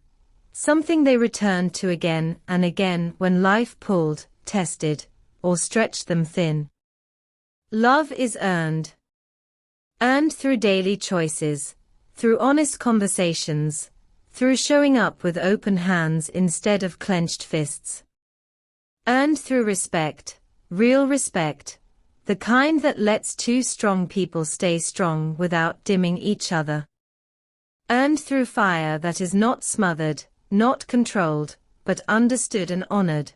something they returned to again and again when life pulled, tested, or stretched them thin. Love is earned. Earned through daily choices, through honest conversations, through showing up with open hands instead of clenched fists. Earned through respect, real respect, the kind that lets two strong people stay strong without dimming each other. Earned through fire that is not smothered, not controlled, but understood and honored.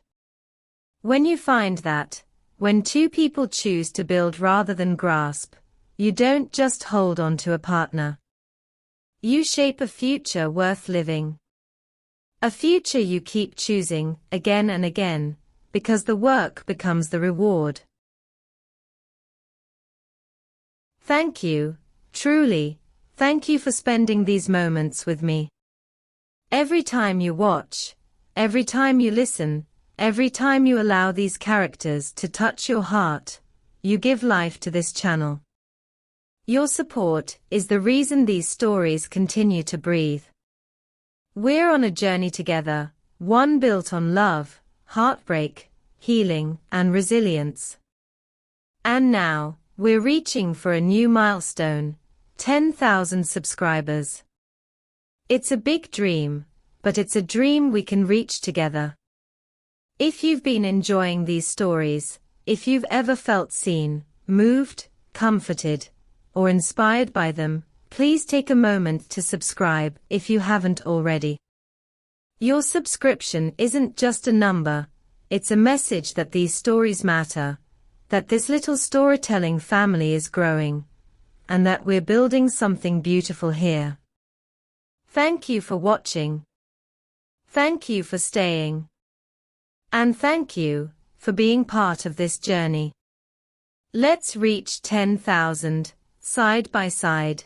When you find that, when two people choose to build rather than grasp, you don't just hold on to a partner. You shape a future worth living. A future you keep choosing, again and again, because the work becomes the reward. Thank you, truly, thank you for spending these moments with me. Every time you watch, every time you listen, every time you allow these characters to touch your heart, you give life to this channel. Your support is the reason these stories continue to breathe. We're on a journey together, one built on love, heartbreak, healing, and resilience. And now, we're reaching for a new milestone, 10,000 subscribers. It's a big dream, but it's a dream we can reach together. If you've been enjoying these stories, if you've ever felt seen, moved, comforted, or inspired by them, please take a moment to subscribe if you haven't already. Your subscription isn't just a number, it's a message that these stories matter, that this little storytelling family is growing, and that we're building something beautiful here. Thank you for watching. Thank you for staying. And thank you for being part of this journey. Let's reach 10,000. Side by side.